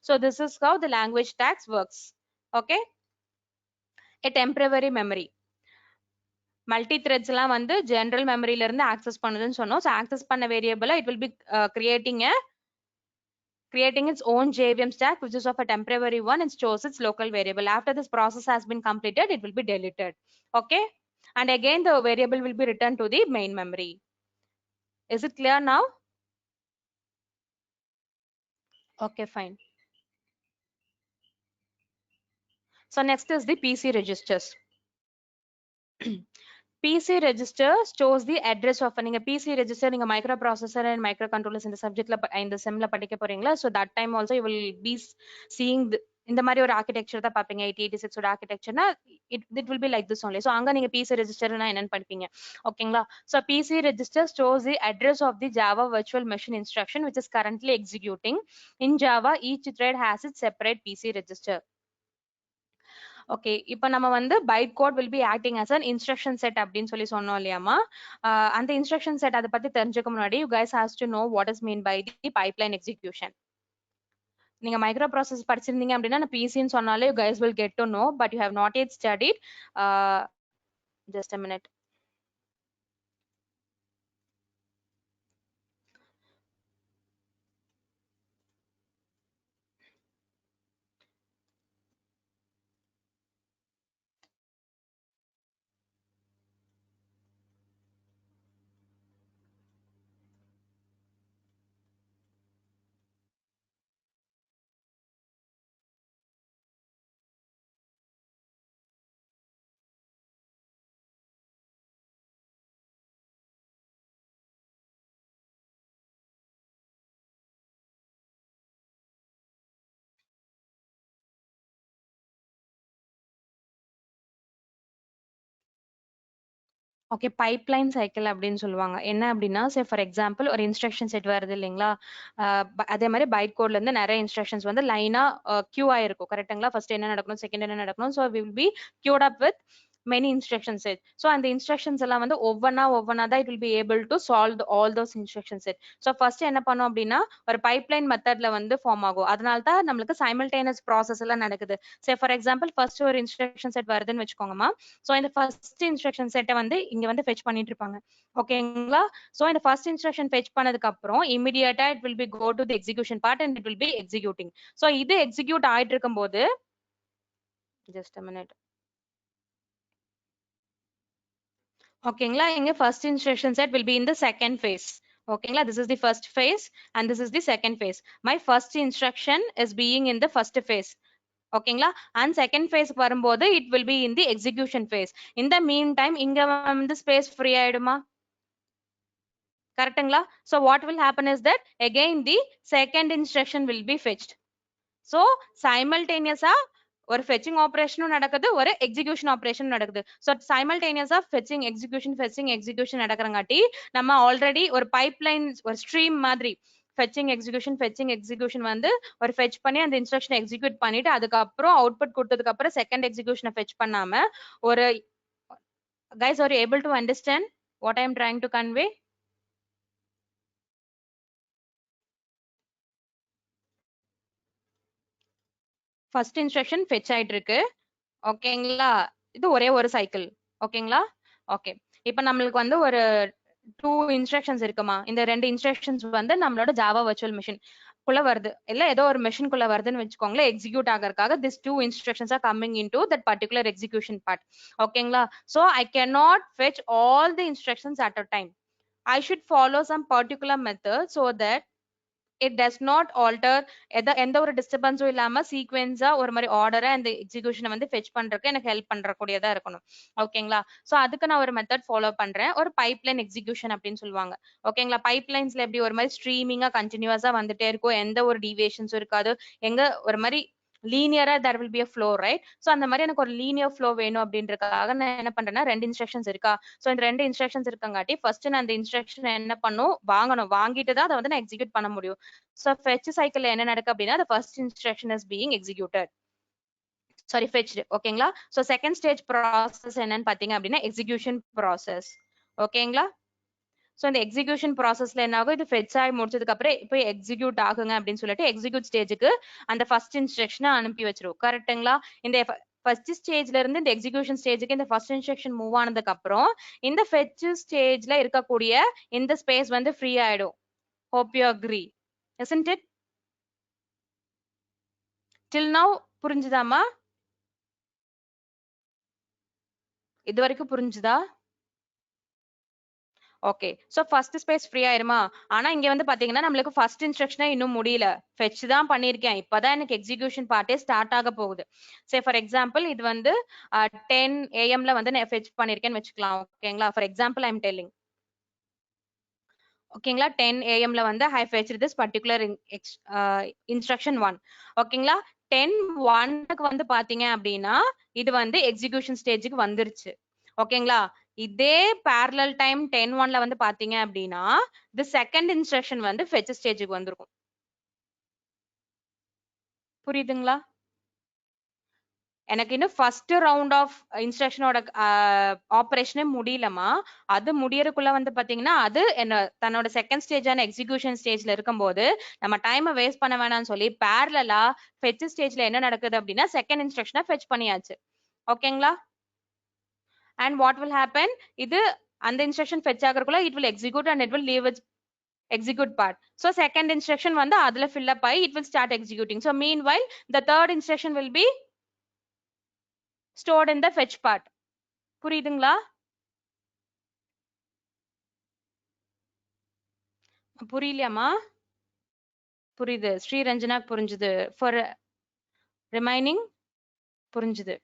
Speaker 2: So this is how the language stacks works. Okay, a temporary memory. Multi threads எல்லாம் வந்து general மெமரியில இருந்து access பண்ணுதுன்னு சொன்னோம். ஸோ ஆக்சஸ் பண்ண வேரியபிளா it will be creating a creating its own JVM stack, which is of a temporary one, and stores its local variable. After this process has been completed, it will be deleted. Okay. And again, the variable will be returned to the main memory. Is it clear now? Okay, fine. So next is the PC registers. PC register stores the address of a PC register in a microprocessor and microcontrollers in the subject in the similar particular. So that time also you will be seeing the in the மாதிரி ஒரு architecture தான் பாப்பீங்க 8086 ஓட ஆர்கிடெக்சர்னா it will be like this only. So அங்க நீங்க PC ரெஜிஸ்டர்னா என்னன்னு படிப்பீங்க ஓகேங்களா. So PC register stores the address of the Java virtual machine instruction which is currently executing. In Java, each thread has its separate PC register. Okay இப்போ நம்ம வந்து byte code will be acting as an instruction set அப்படின்னு சொல்லி சொன்னோம் இல்லையாமா. அந்த instruction set அதை பத்தி தெரிஞ்சுக்க முன்னாடி you guys has to know what is mean by the pipeline execution. நீங்க மைக்ரோ ப்ராசஸ் படிச்சிருந்தீங்க அப்படின்னா நான் பிசின்னு சொன்னாலே you guys will get to know, but you have not yet studied. Just a minute. Okay pipeline cycle அப்படின்னு சொல்லுவாங்க. என்ன அப்படின்னா say for example ஒரு instruction set வருது இல்லைங்களா. அதே மாதிரி பைட் கோட்ல இருந்து நிறைய இன்ஸ்ட்ரக்ஷன்ஸ் வந்து லைனா கியூ ஆயிருக்கும் கரெக்ட்டுங்களா. ஃபர்ஸ்ட் என்ன நடக்கணும், செகண்ட் என்ன நடக்கணும். So will be cute up with many instruction set. So and the instructions எல்லாம் வந்து ஒவ்வொன்னா தான் it will be able to solve all those instruction set. So first என்ன பண்ணோம் அப்படின்னா ஒரு பைப்லைன் மெத்தட்ல வந்து ஃபார்ம் ஆகும். அதனால தான் நம்மளுக்கு simultaneous process எல்லாம் நடக்குது. say for example ஃபர்ஸ்ட் ஒரு instruction set வருதுன்னு வெச்சுக்கோங்கமா. so இந்த ஃபர்ஸ்ட் instruction set வந்து இங்க வந்து fetch பண்ணிட்டு இருப்பாங்க ஓகேங்களா. so இந்த first instruction fetch பண்ணதுக்கு அப்புறம் immediately it will be go to the execution part and it will be executing. so இது execute ஆயிட்டு இருக்கும்போது just a minute. ஓகேங்களா இங்க first instruction set will be in the second phase. ஓகேங்களா this is the first phase and this is the second phase. My first instruction is being in the first phase. ஓகேங்களா and second phase வரும்போது it will be in the execution phase. in the meantime இங்க வந்து space free ஆயிடுமா கரெக்ட்டுங்களா. so what will happen is that again the second instruction will be fetched. so simultaneous ஒரு fetching operation நடக்குது, ஒரு execution operation நடக்குது. so simultaneous fetching execution நடக்கறங்காட்டி நம்ம already ஒரு பைப்லைன் ஒரு ஸ்ட்ரீம் மாதிரி fetching execution வந்து ஒரு fetch பண்ணி அந்த instruction execute பண்ணிட்டு அதுக்கப்புறம் அவுட்புட் கொடுத்ததுக்கு அப்புறம் செகண்ட் எக்ஸிகியூஷனை fetch பண்ணாம ஒரு guys are you able to understand what I am trying to convey? First instruction fetch ஆயிட்டு இருக்கு ஓகேங்களா. இது ஒரே ஒரு சைக்கிள் ஓகேங்களா. ஓகே இப்போ நம்மளுக்கு வந்து ஒரு 2 இன்ஸ்ட்ரக்ஷன்ஸ் இருக்குமா. இந்த 2 இன்ஸ்ட்ரக்ஷன்ஸ் வந்து நம்மளோட ஜாவா வர்ச்சுவல் மிஷின் குள்ள வருது இல்ல ஏதோ ஒரு மெஷின் குள்ள வருதுன்னு வெச்சுக்கோங்களேன். எக்ஸிக்யூட் ஆகறதுக்காக this 2 instructions are coming into that particular execution part ஓகேங்களா. so I cannot fetch all the instructions at a time. I should follow some particular method so that it does not alter எந்த ஒரு டிஸ்டர்பன்ஸும் இல்லாம சீக்வென்ஸா ஒரு மாதிரி ஆர்டரா இந்த எக்ஸிகியூஷனை வந்து fetch பண்றதுக்கு எனக்கு ஹெல்ப் பண்றக்கூடியதா இருக்கணும் ஓகேங்களா. சோ அதுக்கு நான் ஒரு மெத்தட் ஃபாலோ பண்றேன். ஒரு பைப்லைன் எக்ஸிகியூஷன் அப்படின்னு சொல்லுவாங்க ஓகேங்களா. பைப்லைன்ஸ்ல எப்படி ஒரு மாதிரி ஸ்ட்ரீமிங்கா கண்டினியூஸா வந்துட்டே இருக்கும், எந்த ஒரு டீவியேஷன்ஸும் இருக்காது, எங்க ஒரு மாதிரி லீனியரா there will be a flow right. so அந்த மாதிரி எனக்கு ஒரு லீனியர் ஃப்ளோ வேணும் அப்படின்றதுக்காக நான் என்ன பண்றேன்னா 2 இன்ஸ்ட்ரக்ஷன்ஸ் இருக்கா. சோ இந்த 2 இன்ஸ்ட்ரக்ஷன்ஸ் இருக்கங்காட்டி ஃபர்ஸ்ட் நான் அந்த இன்ஸ்ட்ரக்ஷன் என்ன பண்ணும் வாங்கிட்டு தான் அதை வந்து நான் எக்ஸிக்யூட் பண்ண முடியும். so fetch cycle என்ன நடக்கு அப்படின்னா the first instruction is being executed sorry fetched ஓகேங்களா. so second stage process என்னன்னு பாத்தீங்க அப்படின்னா execution process ஓகேங்களா. so இந்த எக்ஸிகியூஷன் ப்ராசஸ்ல என்ன ஆகும், இது ஃபெட்ச் ஆகி முடிச்சதுக்கு அப்புறம் இப்போ எக்ஸிக்யூட் ஆகுங்க அப்படின்னு சொல்லிட்டு எக்ஸிக்யூட் ஸ்டேஜுக்கு அந்த ஃபர்ஸ்ட் இன்ஸ்ட்ரக்ஷனை அனுப்பி வச்சிரும் கரெக்ட்டுங்களா. இந்த ஃபர்ஸ்ட் ஸ்டேஜ்ல இருந்து இந்த எக்ஸிகியூஷன் ஸ்டேஜுக்கு இந்த ஃபர்ஸ்ட் இன்ஸ்ட்ரக்ஷன் மூவ் ஆனதுக்கு அப்புறம் இந்த ஃபெட்ச் ஸ்டேஜ்ல இருக்கக்கூடிய இந்த ஸ்பேஸ் வந்து ஃப்ரீ ஆயிடும். hope you agree isn't it? till now புரிஞ்சுதாமா? இது வரைக்கும் புரிஞ்சுதா? Okay, so first space free ஆயிருமா? ஆனா இங்க வந்து பாத்தீங்கன்னா நம்மளுக்கு ஃபர்ஸ்ட் இன்ஸ்ட்ரக்ஷனே இன்னும் முடியல, ஃபெட்ச் தான் பண்ணிருக்கேன். இப்பதான் எனக்கு எக்ஸிகியூஷன் பார்ட்டே ஸ்டார்ட் ஆக போகுது. சே ஃபார் எக்ஸாம்பிள் இது வந்து 10 AM ல வந்து நான் ஃபெட்ச் பண்ணிருக்கேன்னு வச்சுக்கலாம். ஓகேங்களா? For example I am telling. ஓகேங்களா? 10 AM ல வந்து I fetched this particular instruction 1. ஓகேங்களா? 10:1க்கு வந்து பாத்தீங்க அப்படின்னா இது வந்து எக்ஸிகியூஷன் ஸ்டேஜுக்கு வந்துருச்சு. ஓகேங்களா? இதே parallel டைம் 10:1ல வந்து பாத்தீங்க அப்படின்னா the second instruction வந்து fetch ஸ்டேஜுக்கு வந்திருக்கும். புரியுதுங்களா? எனக்கு இன்னும் ஃபர்ஸ்ட் ரவுண்ட் ஆஃப் இன்ஸ்ட்ரக்ஷனோட ஆபரேஷனே முடியலமா. அது முடியறதுக்குள்ள வந்து பாத்தீங்கன்னா அது என்ன தன்னோட செகண்ட் ஸ்டேஜான எக்ஸிகியூஷன் ஸ்டேஜ்ல இருக்கும்போது நம்ம டைமை வேஸ்ட் பண்ண வேணாம்னு சொல்லி பேரலா ஃபெட்ச் ஸ்டேஜ்ல என்ன நடக்குது அப்படின்னா செகண்ட் இன்ஸ்ட்ரக்ஷனை ஃபெட்ச் பண்ணியாச்சு. ஓகேங்களா? அண்ட் வாட் வில் ஹேப்பன், இது அந்த இன்ஸ்ட்ரக்ஷன் ஃபெட்ச் ஆகிறதுக்குள்ள it will execute and it will leave its execute part. So second instruction வந்து அதுல fill up ஆகி it will start executing. So meanwhile the third instruction will be stored in the fetch part. புரியுதுங்களா? புரியலையாமா? புரியுது. ஸ்ரீரஞ்சனா புரிஞ்சுது. For remaining புரிஞ்சுது.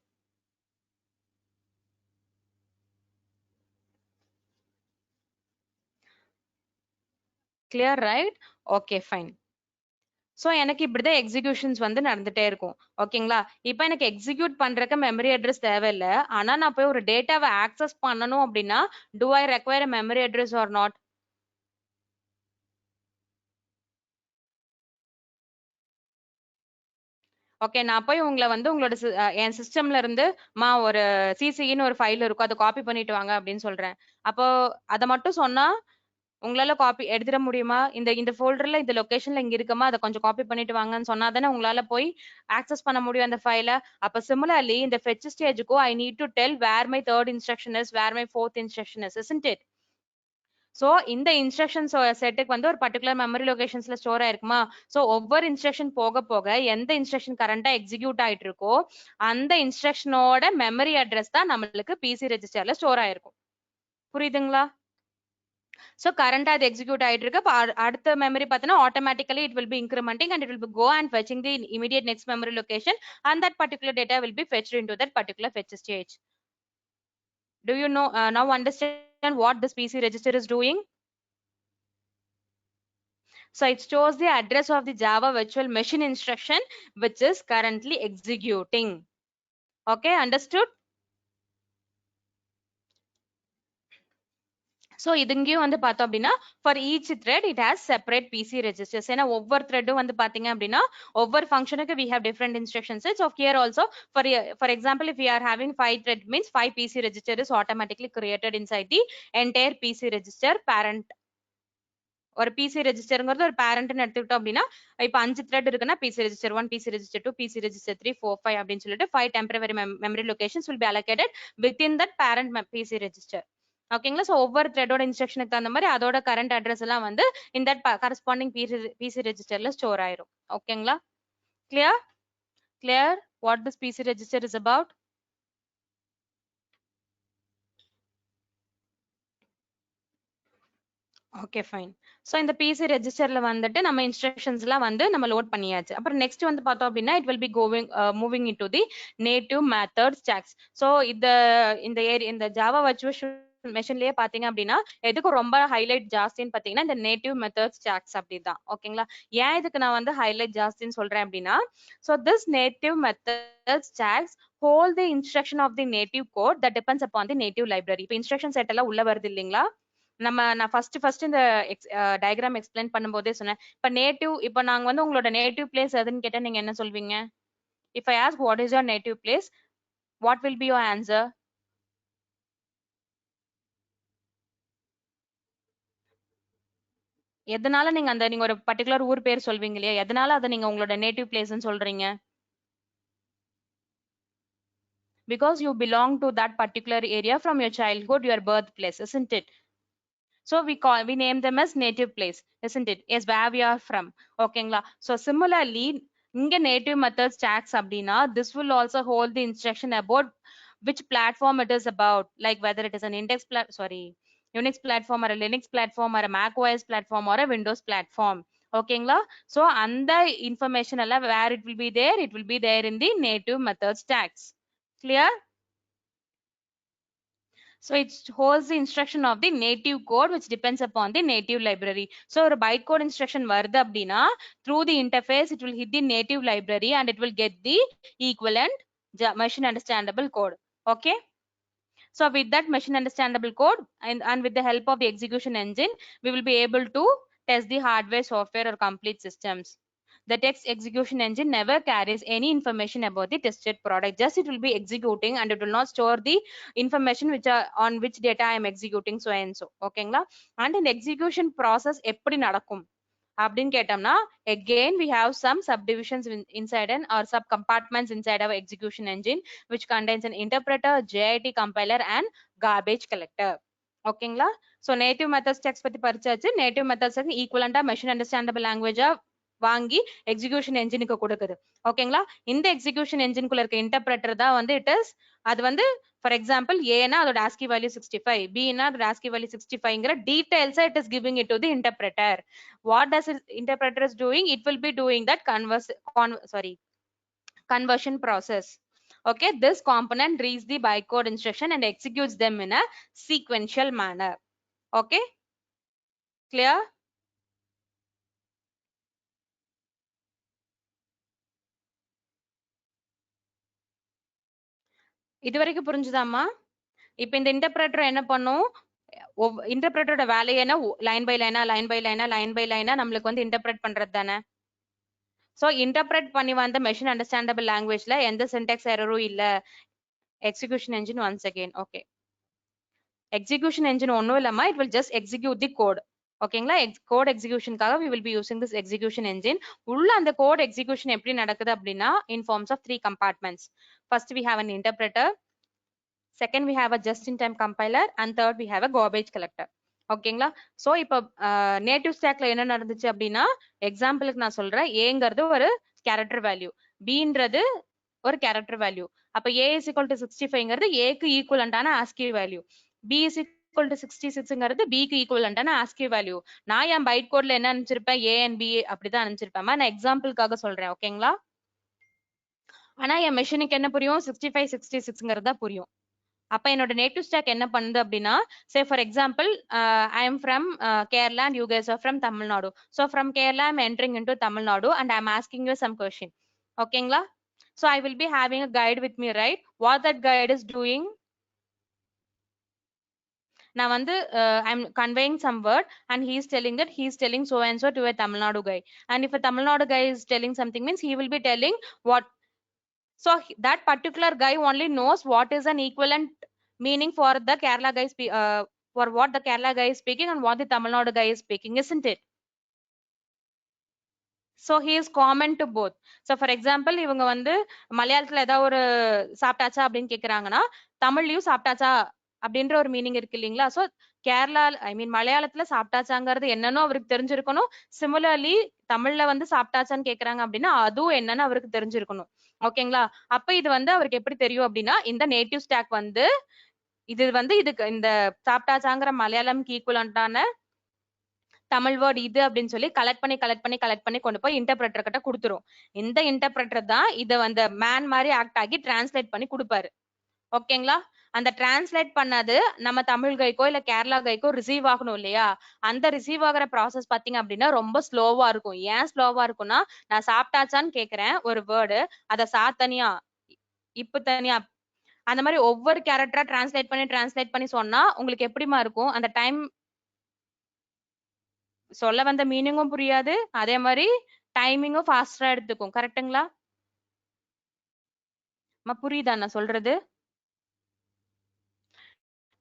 Speaker 2: Clear, right? Okay, fine. So எனக்கு இப்படிதான் எக்ஸிகியூஷன்ஸ் வந்து நடந்துட்டே இருக்கும். ஓகேங்களா? இப்போ எனக்கு எக்ஸிக்யூட் பண்றதுக்கு மெமரி அட்ரஸ் தேவையில்லை. ஆனா நான் போய் ஒரு டேட்டாவை ஆக்சஸ் பண்ணணும் அப்படின்னா do I require a memory address or not? Okay, நான் போய் உங்களை வந்து உங்களோட என் சிஸ்டம்ல இருந்து ஒரு சிசின்னு ஒரு ஃபைல் இருக்கும், அதை காப்பி பண்ணிட்டு வாங்க அப்படின்னு சொல்றேன். அப்போ அதை மட்டும் சொன்னா உங்களால காப்பி எடுத்துட முடியுமா? இந்த ஃபோல்டர்ல இந்த லொகேஷன்ல இங்க இருக்குமா, அதை கொஞ்சம் காப்பி பண்ணிட்டு வாங்கன்னு சொன்னா தானே உங்களால போய் ஆக்சஸ் பண்ண முடியும் அந்த ஃபைலை. அப்ப சிமிலர்லி இந்த ஃபெட்ச் ஸ்டேஜுக்கும் I need to tell where my third instruction is, where my fourth instruction is, isn't it? சோ இந்த இன்ஸ்ட்ரக்ஷன்ஸ் செட்டுக்கு வந்து ஒரு பர்டிகுலர் மெமரி லொகேஷன்ஸ்ல ஸ்டோர் ஆயிருக்குமா? சோ ஒவ்வொரு இன்ஸ்ட்ரக்ஷன் போக போக எந்த இன்ஸ்ட்ரக்ஷன் கரண்டா எக்ஸிக்யூட் ஆயிட்டு இருக்கோ அந்த இன்ஸ்ட்ரக்ஷனோட மெமரி அட்ரஸ் தான் நம்மளுக்கு பிசி ரெஜிஸ்டர்ல ஸ்டோர் ஆயிருக்கும். புரியுதுங்களா? சோ கரண்டா அது எக்ஸிக்யூட் ஆயிட்டு இருக்கு. அடுத்த மெமரி பார்த்தீங்கன்னா automatically it will be incrementing and it will be go and fetching the immediate next memory location and that particular data will be fetched into that particular fetch stage. Do you know now understand what this PC register is doing? So it stores the address of the Java virtual machine instruction which is currently executing. Okay, understood? So இதுங்கேயும் வந்து பார்த்தோம் அப்படின்னா for each thread it has separate PC registers. ஏன்னா ஒவ்வொரு த்ரெட்டும் வந்து பாத்தீங்க அப்படின்னா ஒவ்வொரு ஃபங்க்ஷனுக்கு we have different instructions. So here also for example if we are having 5 thread means 5 PC register is automatically created inside the entire PC register parent. ஒரு PC ரெஜிஸ்டர்ங்கிறது ஒரு பேரண்ட்னு எடுத்துக்கிட்டோம் அப்படின்னா இப்போ 5 த்ரெட் இருக்குன்னா PC register 1, PC register 2, PC register 3, 4, 5 அப்படின்னு சொல்லிட்டு 5 temporary memory locations will be allocated within that parent PC register. ஓகேங்களா? ஸோ ஒவ்வொரு த்ரெடோட இன்ஸ்ட்ரக்ஷனுக்கு தகுந்த மாதிரி அதோட கரண்ட் அட்ரஸ் எல்லாம் வந்து இந்த கரஸ்பாண்டிங் பிசி ரெஜிஸ்டர்ல ஸ்டோர் ஆயிரும். ஓகேங்களா? Clear? Clear what this PC register is about? Okay fine. So இந்த பிசி ரெஜிஸ்டர்ல வந்துட்டு நம்ம இன்ஸ்ட்ரக்ஷன்ஸ் எல்லாம் வந்து நம்ம லோட் பண்ணியாச்சு. அப்புறம் நெக்ஸ்ட் வந்து பார்த்தோம் அப்படின்னா it will be moving in to the native method stocks. So இந்த ஜாவா வர்ச்சுவல் மெஷின்லயே பாத்தீங்க அப்படின்னா எதுக்கு ரொம்ப ஹைலைட் ஜாஸ்தின்னு பாத்தீங்கன்னா இந்த நேட்டிவ் மெத்தட் ஸ்டாக்ஸ் அப்படிதான். ஓகேங்களா? ஏன் இதுக்கு நான் வந்து ஹைலைட் ஜாஸ்தின்னு சொல்றேன் அப்படின்னா so this native method stacks hold the instruction of the native code that depends upon the native library. இப்போ இன்ஸ்ட்ரக்ஷன் செட் எல்லாம் உள்ள வருது இல்லைங்களா? நான் ஃபர்ஸ்ட் இந்த டயக்ராம் எக்ஸ்பிளைன் பண்ணும்போதே சொன்னேன். இப்ப நேட்டிவ் இப்போ நாங்க வந்து உங்களோட நேட்டிவ் பிளேஸ் எதுன்னு கேட்டா நீங்க என்ன சொல்வீங்க? If I ask what is your native place, what will be your answer? எதனால நீங்க ஒரு பர்டிகுலர் ஊர் பேர் சொல்வீங்க இல்லையா? எதனால அதை நீங்க உங்களோட நேட்டிவ் பிளேஸ்னு சொல்றீங்க? Because you belong to that particular area from your childhood, your birthplace, isn't it? So we name them as native place, isn't it? Yes, where we are from. ஓகேங்களா? So similarly இங்க native method stacks அப்படின்னா this will also hold the instruction about which platform it is about, like whether it is an Unix platform or a Linux platform or a Mac OS platform or a Windows platform. ஓகேங்களா? So அந்த information எல்லாம் where it will be there, it will be there in the native method stacks. Clear? So it holds the instruction of the native code which depends upon the native library. So ஒரு bytecode instruction வருது அப்படின்னா through the interface it will hit the native library and it will get the equivalent machine understandable code. Okay. So with that machine understandable code and with the help of the execution engine, we will be able to test the hardware, software or complete systems. The text execution engine never carries any information about the tested product. Just it will be executing and it will not store the information which are on which data I am executing so and so. Okay, and in execution process எப்படி நடக்கும் அப்படின்னு கேட்டோம்னா again we have some subdivisions inside or sub compartments inside our execution engine which contains an interpreter, JIT compiler and garbage collector. ஓகேங்களா? So native methods text பத்தி படிச்சாச்சு. native methods ஈக்குவலண்டா machine understandable language வாங்கி execution என்ஜினுக்கு கொடுக்குது. ஓகேங்களா? இந்த execution என்ஜின்குள்ள இருக்க interpreter தான் வந்து அது வந்து ஃபார் எக்ஸாம்பிள் ஏனா அதோட ASCII வேல்யூ 65, பினா அதோட ASCII வேல்யூ 65ங்கற details it is giving it to the interpreter. What does interpreter is doing? It will be doing that conversion process. Okay, this component reads the bytecode instruction and executes them in a sequential manner. Okay, clear? இதுவரைக்கும் புரிஞ்சுதாமா? இப்போ இந்த interpreter என்ன பண்ணும்? இன்டர்பிரட்டரோட வேலை என்ன? Line by லைனா நம்மளுக்கு வந்து இன்டர்பிரட் பண்றது தானே. சோ இன்டர்பிரட் பண்ணி வந்த மெஷின் அண்டர்ஸ்டாண்டபிள் லாங்குவேஜ்ல எந்த சின்டாக்ஸ் எரரும் இல்ல. Execution engine once again. Okay, execution engine ஒன்னும் இல்லாம it will just execute the code. ஓகேங்களா? கோட் எக்ஸிகியூஷனுக்காக we will be using this execution engine. உள்ள அந்த கோட் எக்ஸிகியூஷன் எப்படி நடக்குது அப்படின்னா in forms of 3 compartments. First we have an interpreter, second we have a just in time compiler and third we have a garbage collector. ஓகேங்களா? So இப்போ native ஸ்டாக்ல என்ன நடந்துச்சு அப்படின்னா எக்ஸாம்பிளுக்கு நான் சொல்றேன். ஏங்கிறது ஒரு கேரக்டர் வேல்யூ, பின்றது ஒரு கேரக்டர் வேல்யூ. அப்ப a is equal to 65ங்கிறது a க்கு ஈக்குவலண்டான ASCII value, b is equal to 66ங்கிறது b க்கு ஈக்குவலண்டான ASCII வேல்யூ. நான் என் பைட் கோட்ல என்ன அனுப்பிச்சிருப்பேன்? a and b அப்படிதான் அனுப்பிச்சிருப்பேன். நான் எக்ஸாம்பிளுக்காக சொல்றேன். ஓகேங்களா? ஆனா என் மெஷினுக்கு என்ன புரியும்? 65 66ங்கிறது தான் புரியும். அப்ப என்னோட நேட்டிவ் ஸ்டாக் என்ன பண்ணுது அப்படின்னா say for example I am from Kerala and you guys are from Tamil Nadu. So from Kerala I am entering into Tamil Nadu and I am asking you some question. ஓகேங்களா? So I will be having a guide with me, right? What that guide is doing, நான் வந்து I'm conveying some word and he is telling that he is telling so and so to a Tamil Nadu guy, and if a Tamil Nadu guy is telling something means he will be telling what. So that particular guy only knows what is an equivalent meaning for the Kerala guy for what the Kerala guy is speaking and what the Tamil Nadu guy is speaking, isn't it? So he is common to both. So for example இவங்க வந்து மலையாளத்துல ஏதாவது ஒரு சாப்பிட்டாச்சா அப்படின்னு கேக்குறாங்கன்னா தமிழ்லயும் சாப்பிட்டாச்சா அப்படின்ற ஒரு மீனிங் இருக்கு இல்லீங்களா? சோ கேரளா மலையாளத்துல சாப்பிட்டாச்சாங்கிறது என்னன்னு அவருக்கு தெரிஞ்சிருக்கணும். சிமிலர்லி தமிழ்ல வந்து சாப்பிட்டாச்சான்னு கேக்குறாங்க அப்படின்னா அதுவும் என்னன்னு அவருக்கு தெரிஞ்சிருக்கணும். ஓகேங்களா? அப்ப இது வந்து அவருக்கு எப்படி தெரியும் அப்படின்னா இந்த நேட்டிவ் ஸ்டாக் வந்து இதுக்கு இந்த சாப்பிட்டாச்சாங்கிற மலையாளம்க்கு ஈக்குவலண்டான தமிழ் வேர்ட் இது அப்படின்னு சொல்லி கலெக்ட் பண்ணி கொண்டு போய் இன்டர்பிரட்டர் கிட்ட கொடுத்துரும். இந்த இன்டர்பிரட்டர் தான் இதை வந்து மேன் மாதிரி ஆக்ட் ஆகி டிரான்ஸ்லேட் பண்ணி கொடுப்பாரு. ஓகேங்களா? அந்த டிரான்ஸ்லேட் பண்ணது நம்ம தமிழ் கைக்கோ இல்ல கேரளா கைக்கோ ரிசீவ் ஆகணும் இல்லையா? அந்த ரிசீவ் ஆகிற ப்ராசஸ் பாத்தீங்க அப்படின்னா ரொம்ப ஸ்லோவா இருக்கும். ஏன் ஸ்லோவா இருக்கும்னா நான் சாப்பிட்டாச்சான்னு கேக்குறேன் ஒரு வேர்டு, அதை தனியா இப்ப தனியா அந்த மாதிரி ஒவ்வொரு கேரக்டரா டிரான்ஸ்லேட் பண்ணி சொன்னா உங்களுக்கு எப்படிமா இருக்கும்? அந்த டைம் சொல்ல வந்த மீனிங்கும் புரியாது, அதே மாதிரி டைமிங்கும் ஃபாஸ்டா எடுத்துக்கும். கரெக்ட்டுங்களா? புரியுதா நான் சொல்றது?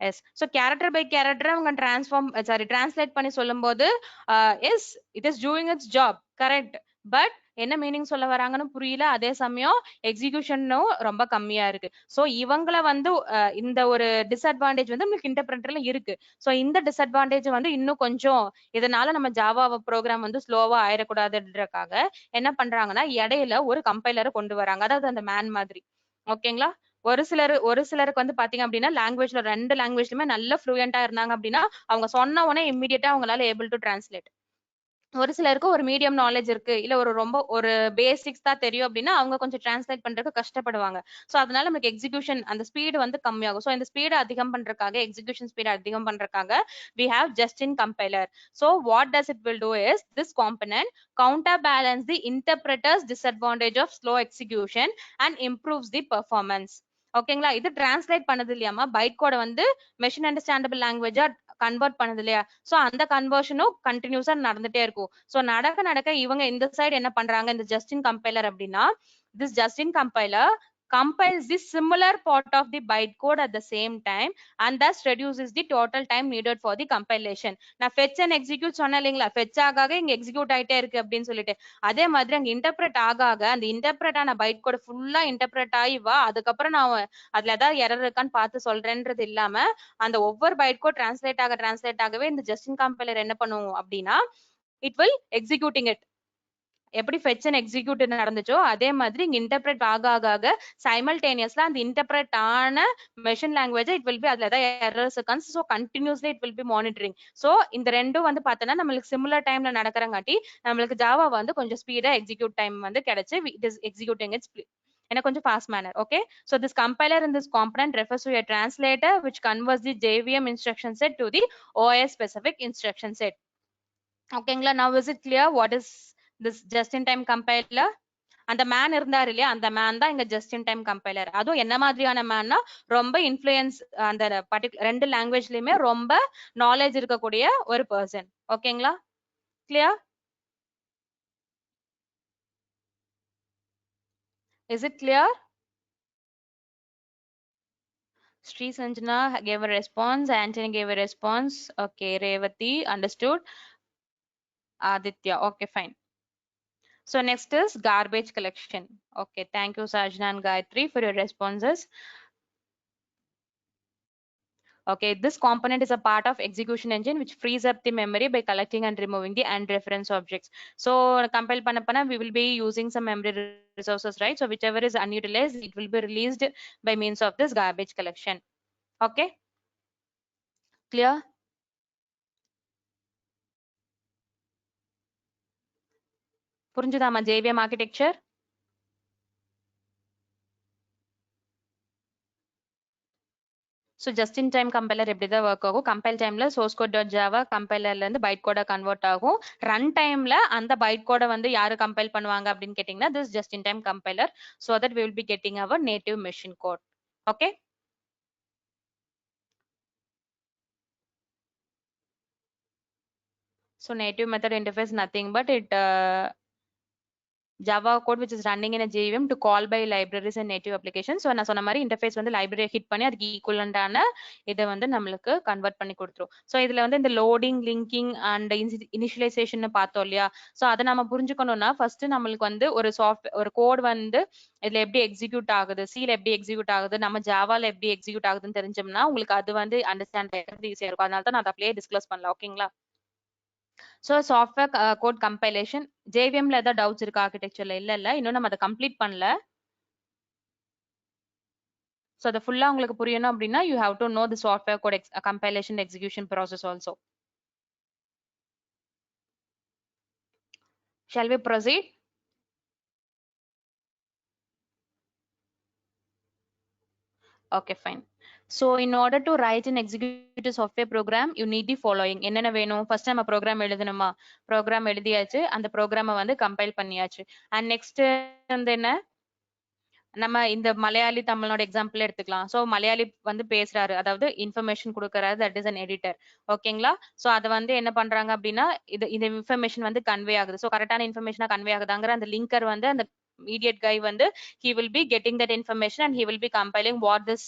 Speaker 2: Yes. So character by character அவங்க டிரான்ஸ்லேட் பண்ணி சொல்லும்போது yes it is doing its job, correct. But என்ன மீனிங் சொல்ல வராங்கன்னு புரியல, அதே சமயம் எக்ஸிகியூஷனும் ரொம்ப கம்மியா இருக்கு. சோ இவங்கள வந்து இந்த ஒரு டிஸ்அட்வான்டேஜ் வந்து உங்களுக்கு இன்டர்பிரட்டர்ல இருக்கு. சோ இந்த டிஸ்அட்வான்டேஜ் வந்து இன்னும் கொஞ்சம் இதனால நம்ம ஜாவா ப்ரோக்ராம் வந்து ஸ்லோவா ஆயிடக்கூடாதுன்றதுக்காக என்ன பண்றாங்கன்னா இடையில ஒரு கம்பைலரை கொண்டு வராங்க, அதாவது அந்த மேன் மாதிரி. ஓகேங்களா? ஒரு சிலருக்கு வந்து பாத்தீங்க அப்படின்னா லாங்குவேஜ்ல 2 லாங்குவேஜ்லயுமே நல்ல ஃப்ளூயண்டா இருந்தாங்க அப்படின்னா அவங்க சொன்ன உடனே இம்மிடியட்டா அவங்களால ஏபிள் டு டிரான்ஸ்லேட். ஒரு சிலருக்கு ஒரு மீடியம் நாலேஜ் இருக்கு, இல்ல ரொம்ப ஒரு பேசிக்ஸ் தான் தெரியும் அப்படின்னா அவங்க கொஞ்சம் டிரான்ஸ்லேட் பண்றதுக்கு கஷ்டப்படுவாங்க. சோ அதனால நமக்கு எக்ஸிகியூஷன் அந்த ஸ்பீடு வந்து கம்மியாகும். சோ இந்த ஸ்பீடு அதிகம் பண்றதுக்காக, எக்ஸிகியூஷன் ஸ்பீடு அதிகம் பண்றதுக்காக we have just-in compiler. So what does it will do is this component counterbalance the interpreter's disadvantage of slow execution and improves the performance. ஓகேங்களா? இது டிரான்ஸ்லேட் பண்ணது இல்லையாமா, பைட் கோட வந்து மெஷின் அண்டர்ஸ்டாண்டபிள் லாங்குவேஜா கன்வெர்ட் பண்ணது இல்லையா? சோ அந்த கன்வர்ஷனும் கண்டினியூஸா நடந்துட்டே இருக்கும். சோ நடக்க இவங்க இந்த சைடு என்ன பண்றாங்க, இந்த just-in compiler அப்படின்னா this just-in compiler compiles the similar part of the bytecode at the same time and thus reduces the total time needed for the compilation. நான் fetch and execute சொன்னேன் இல்லைங்களா, fetch ஆக இங்க execute ஆயிட்டே இருக்கு அப்படின்னு சொல்லிட்டு, அதே மாதிரி அங்க interpret ஆக அந்த interpret ஆன bytecode ஃபுல்லா interpret ஆகி வா, அதுக்கப்புறம் நான் அதுல ஏதாவது எரர் இருக்கான்னு பார்த்து சொல்றேன்றது இல்லாம அந்த ஒவ்வொரு bytecode translate ஆகவே இந்த just-in compiler என்ன பண்ணும் அப்படின்னா it will executing it. எப்படி fetch and execute நடந்துச்சோ அதே மாதிரி இங்க இன்டர்பிரட் ஆக சைமல்டேனியஸ்ல அந்த இன்டர்பிரட் ஆன machine language it will B அதுல ஏதாவது எரர்ஸ் இருக்கான்னு so continuously it will B monitoring. So இந்த ரெண்டும் வந்து பார்த்தோன்னா நம்மளுக்கு சிமிலர் டைம்ல நடக்கிறங்காட்டி நம்மளுக்கு ஜாவா வந்து கொஞ்சம் ஸ்பீடா எக்ஸிக்யூட் டைம் வந்து கிடைச்சு it is executing it's in a கொஞ்சம் fast manner. Okay, so this compiler in this component refers to a translator which converts the JVM instruction set to the OS specific instruction set. ஓகேங்களா? now is it clear what is this just in time compiler? அந்த man இருந்தார் இல்லையா, அந்த man தான் இங்க just in time compiler. அதுவும் என்ன மாதிரியான மேன்னா ரொம்ப இன்ஃப்ளூயன்ஸ் அந்த ரெண்டு லாங்குவேஜ்லயுமே ரொம்ப நாலேஜ் இருக்கக்கூடிய ஒரு பர்சன். ஓகேங்களா? Clear? Is it clear? Sri Sanjana gave a response, Anthony gave a response. Okay, Revati understood. Aditya, okay, fine. So next is garbage collection. Okay, thank you Sajna and Gayatri for your responses. Okay, this component is a part of execution engine which frees up the memory by collecting and removing the end reference objects. So compile panna we will be using some memory resources, right? So whichever is unutilized it will be released by means of this garbage collection. Okay, clear? புரிஞ்சுதாமா JVM architecture? So just in time compiler எப்படி தான் work ஆகும், compile timeல source code.java compilerல இருந்து byte code convert ஆகும், run timeல அந்த byte code வந்து யாரு compile பண்ணுவாங்க அப்படின்னு கேட்டிங்கன்னா this just in time compiler, so that we will be getting our native machine code. Okay, so native method interface nothing but it Java code which is running in a JVM to call by libraries and native applications. So நான் சொன்ன மாதிரி interface வந்து library hit பண்ணி அதுக்கு ஈக்குவலண்டான இதை வந்து நம்மளுக்கு convert பண்ணி கொடுத்துரும். ஸோ இதுல வந்து இந்த லோடிங், லிங்கிங் அண்ட் இனிஷியலைசேஷன் பார்த்தோம் இல்லையா? ஸோ அதை நம்ம புரிஞ்சுக்கணும்னா ஃபர்ஸ்ட் நம்மளுக்கு வந்து ஒரு கோட் வந்து இதுல எப்படி எக்ஸிக்யூட் ஆகுது, சில எப்படி எக்ஸிக்யூட் ஆகுது, நம்ம ஜாவால எப்படி எக்ஸிக்யூட் ஆகுதுன்னு தெரிஞ்சோம்னா உங்களுக்கு அது வந்து அண்டர்ஸ்டாண்ட் பண்ணுறது ஈஸியா இருக்கும். அதனால தான் நான் அதை அப்படியே டிஸ்கஸ் பண்ணலாம். ஓகேங்களா? So software code compilation JVM ல ஏதாவது டவுட்ஸ் இருக்கா ஆர்கிடெக்சர்ல? இல்ல இன்னும் நம்ம அதை கம்ப்ளீட் பண்ணல. So அது ஃபுல்லா உங்களுக்கு புரியணும் அப்படின்னா you have to know the software code compilation execution process also. Shall we proceed? Okay, fine. So in order to write and execute a software program you need the following. என்னென்ன வேணும்? First நம்ம program எழுதணுமா? Program எழுதியாச்சு, அந்த ப்ரோக்ராமை வந்து compile பண்ணியாச்சு. And next வந்து என்ன, நம்ம இந்த மலையாளி தமிழோட எக்ஸாம்பிள் எடுத்துக்கலாம். சோ மலையாளி வந்து பேசுறாரு, அதாவது இன்ஃபர்மேஷன் கொடுக்கறாரு, தட் இஸ் an எடிட்டர். ஓகேங்களா? சோ அதை வந்து என்ன பண்றாங்க அப்படின்னா இந்த இன்ஃபர்மேஷன் வந்து கன்வே ஆகுது. சோ கரெக்டான இன்ஃபர்மேஷனா கன்வே ஆகுதாங்கிற அந்த லிங்கர் வந்து அந்த immediate guy வந்து he will be getting that information and he will be compiling what this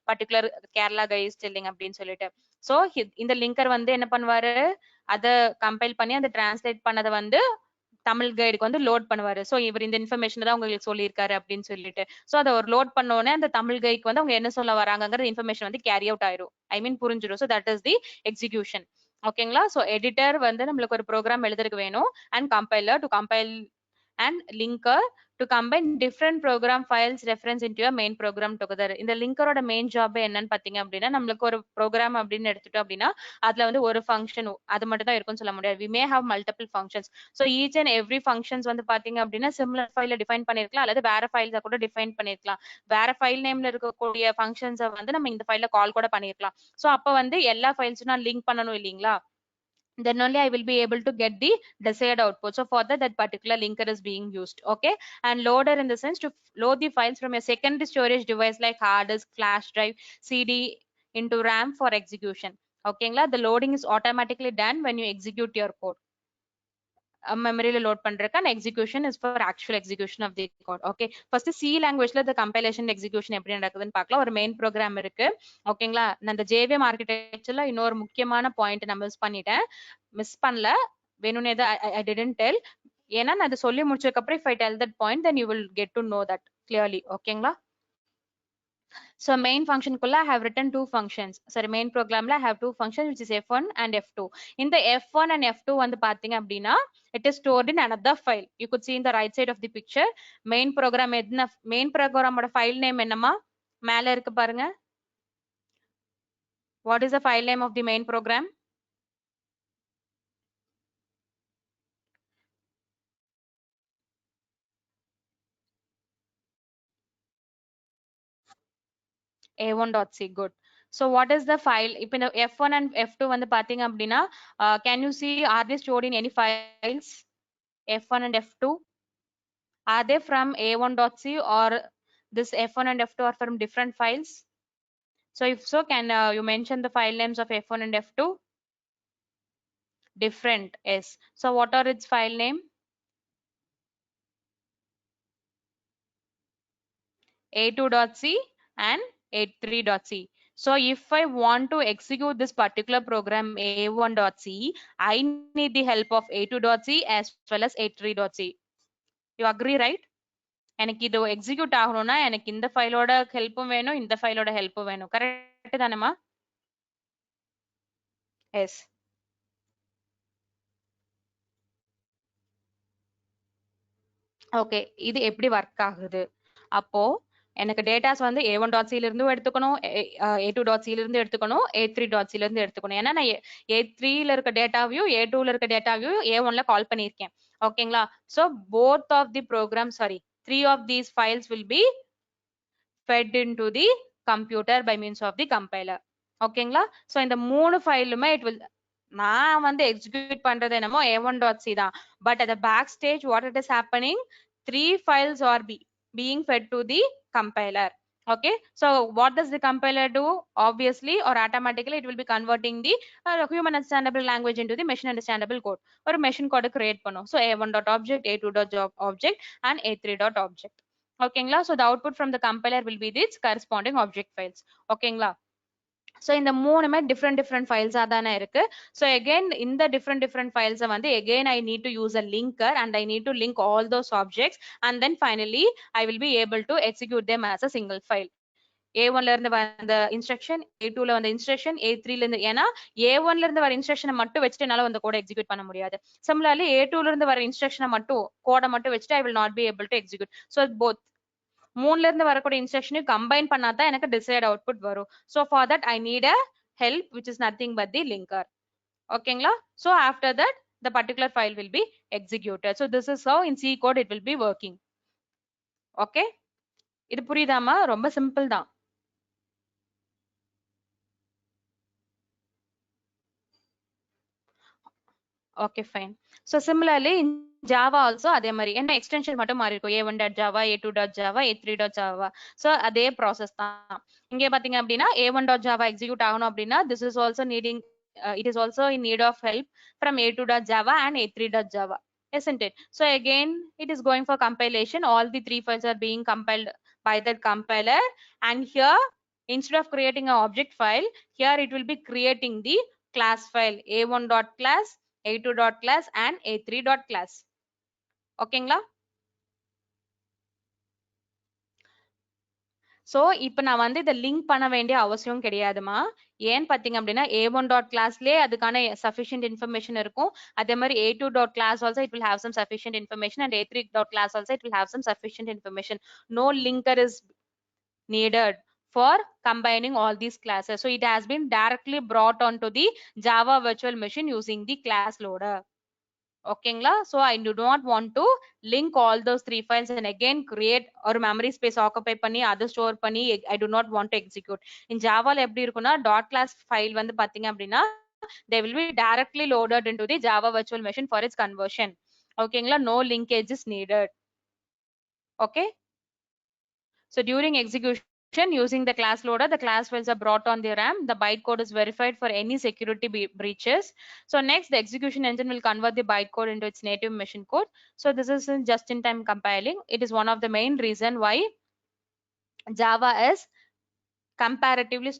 Speaker 2: particular Kerala guy is telling அப்படின்னு சொல்லிட்டு. சோ இந்த லிங்கர் வந்து என்ன பண்ணுவாரு, அதை கம்பைல் பண்ணி அந்த டிரான்ஸ்லேட் பண்ணதை வந்து தமிழ் கைடுக்கு வந்து லோட் பண்ணுவாரு. ஸோ இவர் இந்த இன்ஃபர்மேஷன் தான் உங்களுக்கு சொல்லியிருக்காரு அப்படின்னு சொல்லிட்டு. ஸோ அதை ஒரு லோட் பண்ண உடனே அந்த தமிழ் கைக்கு வந்து அவங்க என்ன சொல்ல வராங்கங்கிற இன்ஃபர்மேஷன் வந்து கேரி அவுட் ஆயிரும். ஐ மீன் புரிஞ்சிடும். So that is the execution. ஓகேங்களா? ஸோ எடிட்டர் வந்து நம்மளுக்கு ஒரு ப்ரோக்ராம் எழுதுறதுக்கு வேணும், and compiler to compile and linker to combine different program files reference into your main program together. இந்த லிங்கரோட மெயின் ஜாப் என்னன்னு பாத்தீங்க அப்படின்னா, நம்மளுக்கு ஒரு ப்ரோக்ராம் அப்படின்னு எடுத்துட்டோம் அப்படின்னா அதுல வந்து ஒரு ஃபங்க்ஷன் அது மட்டும் தான் இருக்கும்னு சொல்ல முடியாது. we may have multiple functions. so each and every functions வந்து பாத்தீங்க அப்படின்னா சிமிலர் ஃபைல டிஃபைன் பண்ணிருக்கலாம், அல்லது வேற ஃபைல்ஸா கூட டிஃபைன் பண்ணிருக்கலாம். வேற ஃபைல் நேம்ல இருக்கக்கூடிய ஃபங்க்ஷன்ஸை வந்து நம்ம இந்த ஃபைல்ல கால் கூட பண்ணிருக்கலாம். சோ அப்ப வந்து எல்லா ஃபைல்ஸும் நான் லிங்க் பண்ணணும் இல்லீங்களா? then only I will be able to get the desired output. So for that particular linker is being used. Okay, and loader in the sense to load the files from a secondary storage device like hard disk, flash drive, CD into RAM for execution. Okay, the loading is automatically done when you execute your code. மெமரியில load பண்றதுக்கு execution is for actual execution of the code. Okay, first C லாங்குவேஜ்ல இந்த compilation execution எப்படி நடக்குதுன்னு பார்க்கலாம். ஒரு main program இருக்கு. ஓகேங்களா? நான் இந்த ஜேவிஎம் ஆர்கிடெக்சர்ல இன்னொரு முக்கியமான பாயிண்ட் நான் மிஸ் பண்ணல, வேணும்னே தான் ஐ டிடன்ட் டெல். ஏன்னா நான் அதை சொல்லி முடிச்சதுக்கு அப்புறம் if I tell that point then you will get to know that clearly. ஓகேங்களா? So main function kulla I have written two functions. Sorry, main program la I have two functions which is f1 and f2. In the f1 and f2 வந்து பாத்தீங்க அப்படின்னா it is stored in another file. You could see in the right side of the picture. main program என்ன main program ஓட file name என்னமா மேல இருக்கு பாருங்க. What is the file name of the main program? a1.c. good. So what is the file? If in f1 and f2 வந்து பாத்தீங்க அப்படின்னா can you see are they stored in any files? f1 and f2, are they from a1.c or this f1 and f2 are from different files? So if so, can you mention the file names of f1 and f2? Different, yes. So what are its file name? a2.c and a3.c. So if I want to execute this particular program a1.c, I need the help of a2.c as well as a3.c. You agree, right? எனக்கு இது execute ஆகணும்னா எனக்கு இந்த ஃபைலோட ஹெல்ப்பும் வேணும், இந்த ஃபைலோட ஹெல்ப்பும் வேணும். Correct தானேமா? S. Okay, இது எப்படி ஒர்க் ஆகுது? அப்போ எனக்கு டேட்டாஸ் வந்து a1.c ல இருந்து எடுத்துக்கணும், a2.c ல இருந்து எடுத்துக்கணும், a3.c ல இருந்து எடுத்துக்கணும். ஏன்னா நான் a3 ல இருக்க டேட்டாவையும் a2 ல இருக்க டேட்டாவையும் a1 ல கால் பண்ணியிருக்கேன். ஓகேங்களா? So both of the program three of these files will be fed into the computer by means of the compiler. ஓகேங்களா? ஸோ இந்த மூணு ஃபைலுமே it will நான் வந்து எக்ஸிக்யூட் பண்றது என்னமோ a1.c தான். But at the backstage what it is happening, three files are being fed to the compiler. Okay, so what does the compiler do? Obviously or automatically it will be converting the human understandable language into the machine understandable code. ஒரு machine code create பண்ணும். So a1.object, a2.object and a3.object. ஓகேங்களா? So the output from the compiler will be these corresponding object files. ஓகேங்களா? So இந்த மூணுமே different files தானே இருக்கு. So again இந்த different files வந்து again I need to use a linker and I need to link all those objects and then finally I will be able to execute them as a single file. a1 ல இருந்து வந்த instruction, a2 ல வந்த instruction, a3 ல இருந்து, ஏன்னா a1 ல இருந்து வர இன்ஸ்ட்ரக்ஷனை மட்டும் வச்சுட்டு என்னால அந்த கோட எக்ஸிக்யூட் பண்ண முடியாது. Similarly a2 ல இருந்து வர இன்ஸ்ட்ரக்ஷனை மட்டும் கோட மட்டும் வச்சுட்டு I will not be able to execute. So both மூணுல இருந்து வரக்கூடிய இன்ஸ்ட்ரக்ஷனையும் கம்பைன் பண்ணாதான் எனக்கு desired output வரும். So for that I need a help which is nothing but the linker. ஓகேங்களா? So after that the particular file will be executed. So this is how in C code it will be working. Okay, இது புரியுதாமா? ரொம்ப simple தான். Okay, fine. So similarly in Java also அதே மாதிரி என்ன extension மட்டும் மாறி இருக்கும். a1.java, a2.java, a3.java. So அதே ப்ராசஸ் தான். இங்கே பாத்தீங்க அப்படின்னா a1.java எக்ஸிக்யூட் ஆகணும் அப்படின்னா this is also needing it is also in need of help from a2.java and a3.java, isn't it? So again it is going for compilation. All the three files are being compiled by that compiler, and here instead of creating an object file, here it will be creating the class file a1.class, a2.class and a3.class. ஓகேங்களா? So இப்போ நான் வந்து இதை link பண்ண வேண்டிய அவசியம் கிடையாதுமா. ஏன்னு பாத்தீங்க அப்படின்னா A1 டாட் கிளாஸ்லயே அதுக்கான சஃபிஷியன்ட் இன்ஃபர்மேஷன் இருக்கும். அதே மாதிரி A2 dot class also it will have some sufficient information and A3 dot class also it will have some sufficient information. No linker is needed for combining all these classes. So it has been directly brought onto the Java virtual machine using the class loader. ஓகேங்களா? so I do not want to link all those 3 files and again create or memory space occupy பண்ணி அதை store பண்ணி I do not want to execute. in Java எப்படி இருக்கும்னா dot class file வந்து பாத்தீங்க அப்படின்னா they will be directly loaded into the Java virtual machine for its conversion. ஓகேங்களா? no linkage is needed. okay, so during execution using the class loader, the class files are brought on the RAM. The bytecode is verified for any security breaches. So next, the execution engine will convert the bytecode into its native machine code. So this is in just-in-time compiling. It is one of the main reason why Java is comparatively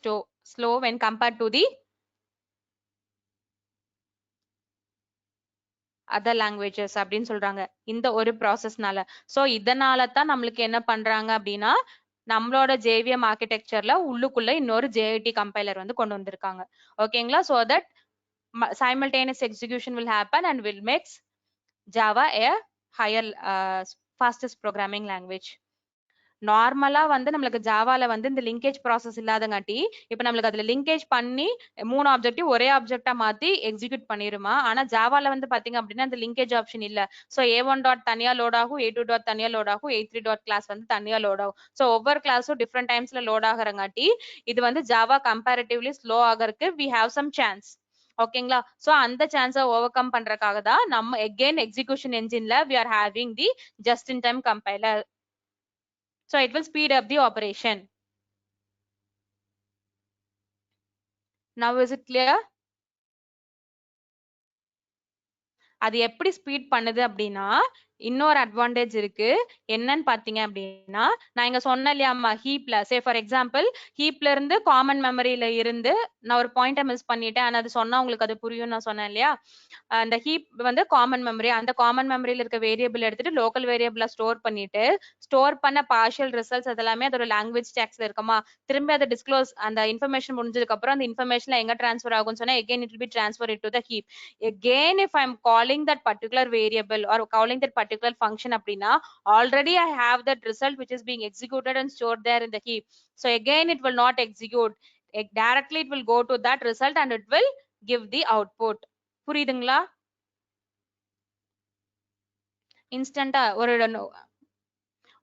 Speaker 2: slow when compared to the other languages அப்படின்னு சொல்றாங்க இந்த ஒரு ப்ராசஸ்னால. So இதனால தான் நம்மளுக்கு என்ன பண்றாங்க அப்படின்னா நம்மளோட JVM ஆர்கிடெக்சர்ல உள்ளுக்குள்ள இன்னொரு JIT கம்பைலர் வந்து கொண்டு வந்திருக்காங்க. ஓகேங்களா? so that simultaneous execution will happen and will make Java a higher fastest programming language. நார்மலா வந்து நம்மளுக்கு ஜாவால வந்து இந்த லிங்கேஜ் ப்ராசஸ் இல்லாதங்காட்டி இப்ப நம்மளுக்கு அதுல லிங்கேஜ் பண்ணி 3 ஆப்ஜெக்டிவ் ஒரே ஆப்ஜெக்டா மாத்தி எக்ஸிக்யூட் பண்ணிருமா. ஆனா ஜாவால வந்து பாத்தீங்க அப்படின்னா இந்த லிங்கேஜ் ஆப்ஷன் இல்ல. சோ A1 டாட் தனியா லோட் ஆகும், A2 டாட் தனியா லோட் ஆகும், A3 டாட் கிளாஸ் வந்து தனியா லோட் ஆகும். சோ ஒவ்வொரு கிளாஸும் டிஃப்ரெண்ட் டைம்ஸ்ல லோட் ஆகுறங்காட்டி இது வந்து ஜாவா கம்பேரிட்டிவ்லி ஸ்லோ ஆகறதுக்கு we have some chance. ஓகேங்களா? சோ அந்த சான்ஸை ஓவர் கம் பண்றதுக்காக தான் நம்ம again எக்ஸிகியூஷன் என்ஜின்ல we are having the just in time compiler. So it will speed up the operation. Now is it clear? அது எப்படி ஸ்பீட் பண்ணுது அப்படின்னா இன்னொரு அட்வான்டேஜ் இருக்கு. என்னன்னு பாத்தீங்க அப்படின்னா நான் இங்க சொன்னேன் இல்லையாமா ஹீப்ல சே ஃபார் எக்ஸாம்பிள் ஹீப்ல இருந்து காமன் மெமரியில இருந்து நான் ஒரு பாயிண்ட மிஸ் பண்ணிட்டேன். ஆனா அது சொன்னா உங்களுக்கு அது புரியும் நான் சொன்னேன் இல்லையா. அந்த ஹீப் வந்து காமன் மெமரி, அந்த காமன் மெமரியில இருக்க வேரியபிள் எடுத்துட்டு லோக்கல் வேரியபிளா ஸ்டோர் பண்ணிட்டு ஸ்டோர் பண்ண பார்ஷியல் ரிசல்ட்ஸ் அதெல்லாமே அதோட லாங்குவேஜ் ஸ்டாக்ஸ்ல இருக்குமா. திரும்பி அதை டிஸ்க்ளோஸ் அந்த இன்ஃபர்மேஷன் முடிஞ்சதுக்கு அப்புறம் அந்த இன்ஃபர்மேஷன்ல எங்க டிரான்ஸ்ஃபர் ஆகும்னு சொன்னா again it will be transferred into the heap. Again if I am calling that particular variable or calling that particular function அப்படின்னா already I have that result which is being executed and stored there in the heap. So again it will not execute. Directly it will go to that result and it will give the output. புரியுதுங்களா? இன்ஸ்டன்டா ஒரு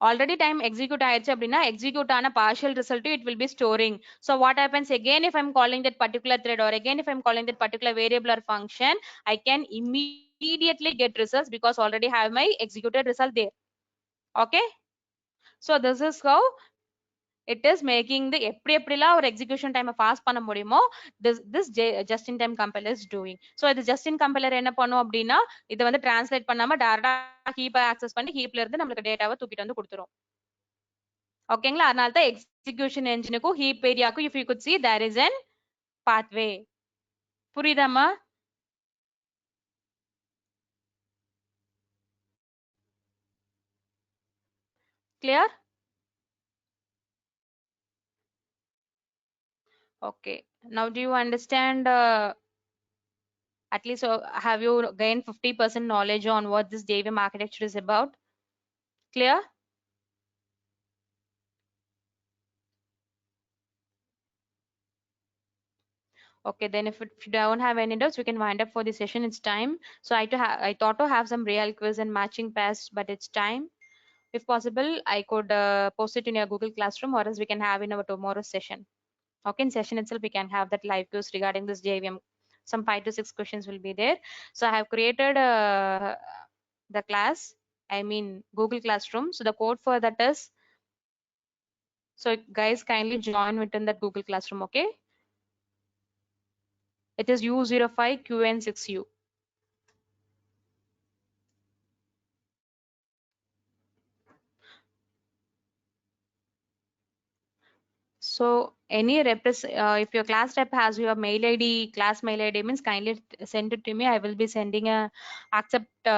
Speaker 2: already time execute ஆயிடுச்சு அப்படின்னா execute ஆன partial result it will be storing. So what happens again if I'm calling that particular thread or again if I'm calling that particular variable or function, I can immediately get results because already have my executed result there. Okay, so this is how it is making the எப்படி எப்படிலாம் ஒரு execution time fast பண்ண முடியுமோ this just in time compiler is doing. So இது just in compiler என்ன பண்ணும் அப்படின்னா இதை வந்து translate பண்ணாம டைரக்டா ஹீப் ஆக்சஸ் பண்ணி ஹீப்ல இருந்து நமக்கு டேட்டாவை தூக்கிட்டு வந்து கொடுத்துரும். ஓகேங்களா? அதனால தான் எக்ஸிகியூஷன் என்ஜினுக்கும் ஹீப் ஏரியாக்கும் if you could see there is an pathway. புரியுதாமா? clear? Okay, now do you understand at least have you gained 50% knowledge on what this JVM architecture is about? Clear? Okay, then if you don't have any doubts, we can wind up for the session. It's time. So I thought to have some real quiz and matching pairs, but it's time. If possible, I could post it in your Google Classroom, or else we can have in our tomorrow's session. Okay, in session itself, we can have that live quiz regarding this JVM. Some 5 to 6 questions will be there. So I have created the class, I mean Google Classroom. So the code for that is, so guys kindly join within that Google Classroom, okay? It is U05QN6U. So any if your class rep has your mail ID, class mail ID means kindly send it to me. I will be sending a accept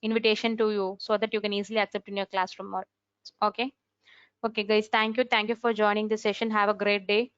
Speaker 2: invitation to you so that you can easily accept in your classroom. Okay. Okay, guys. Thank you. Thank you for joining the session. Have a great day.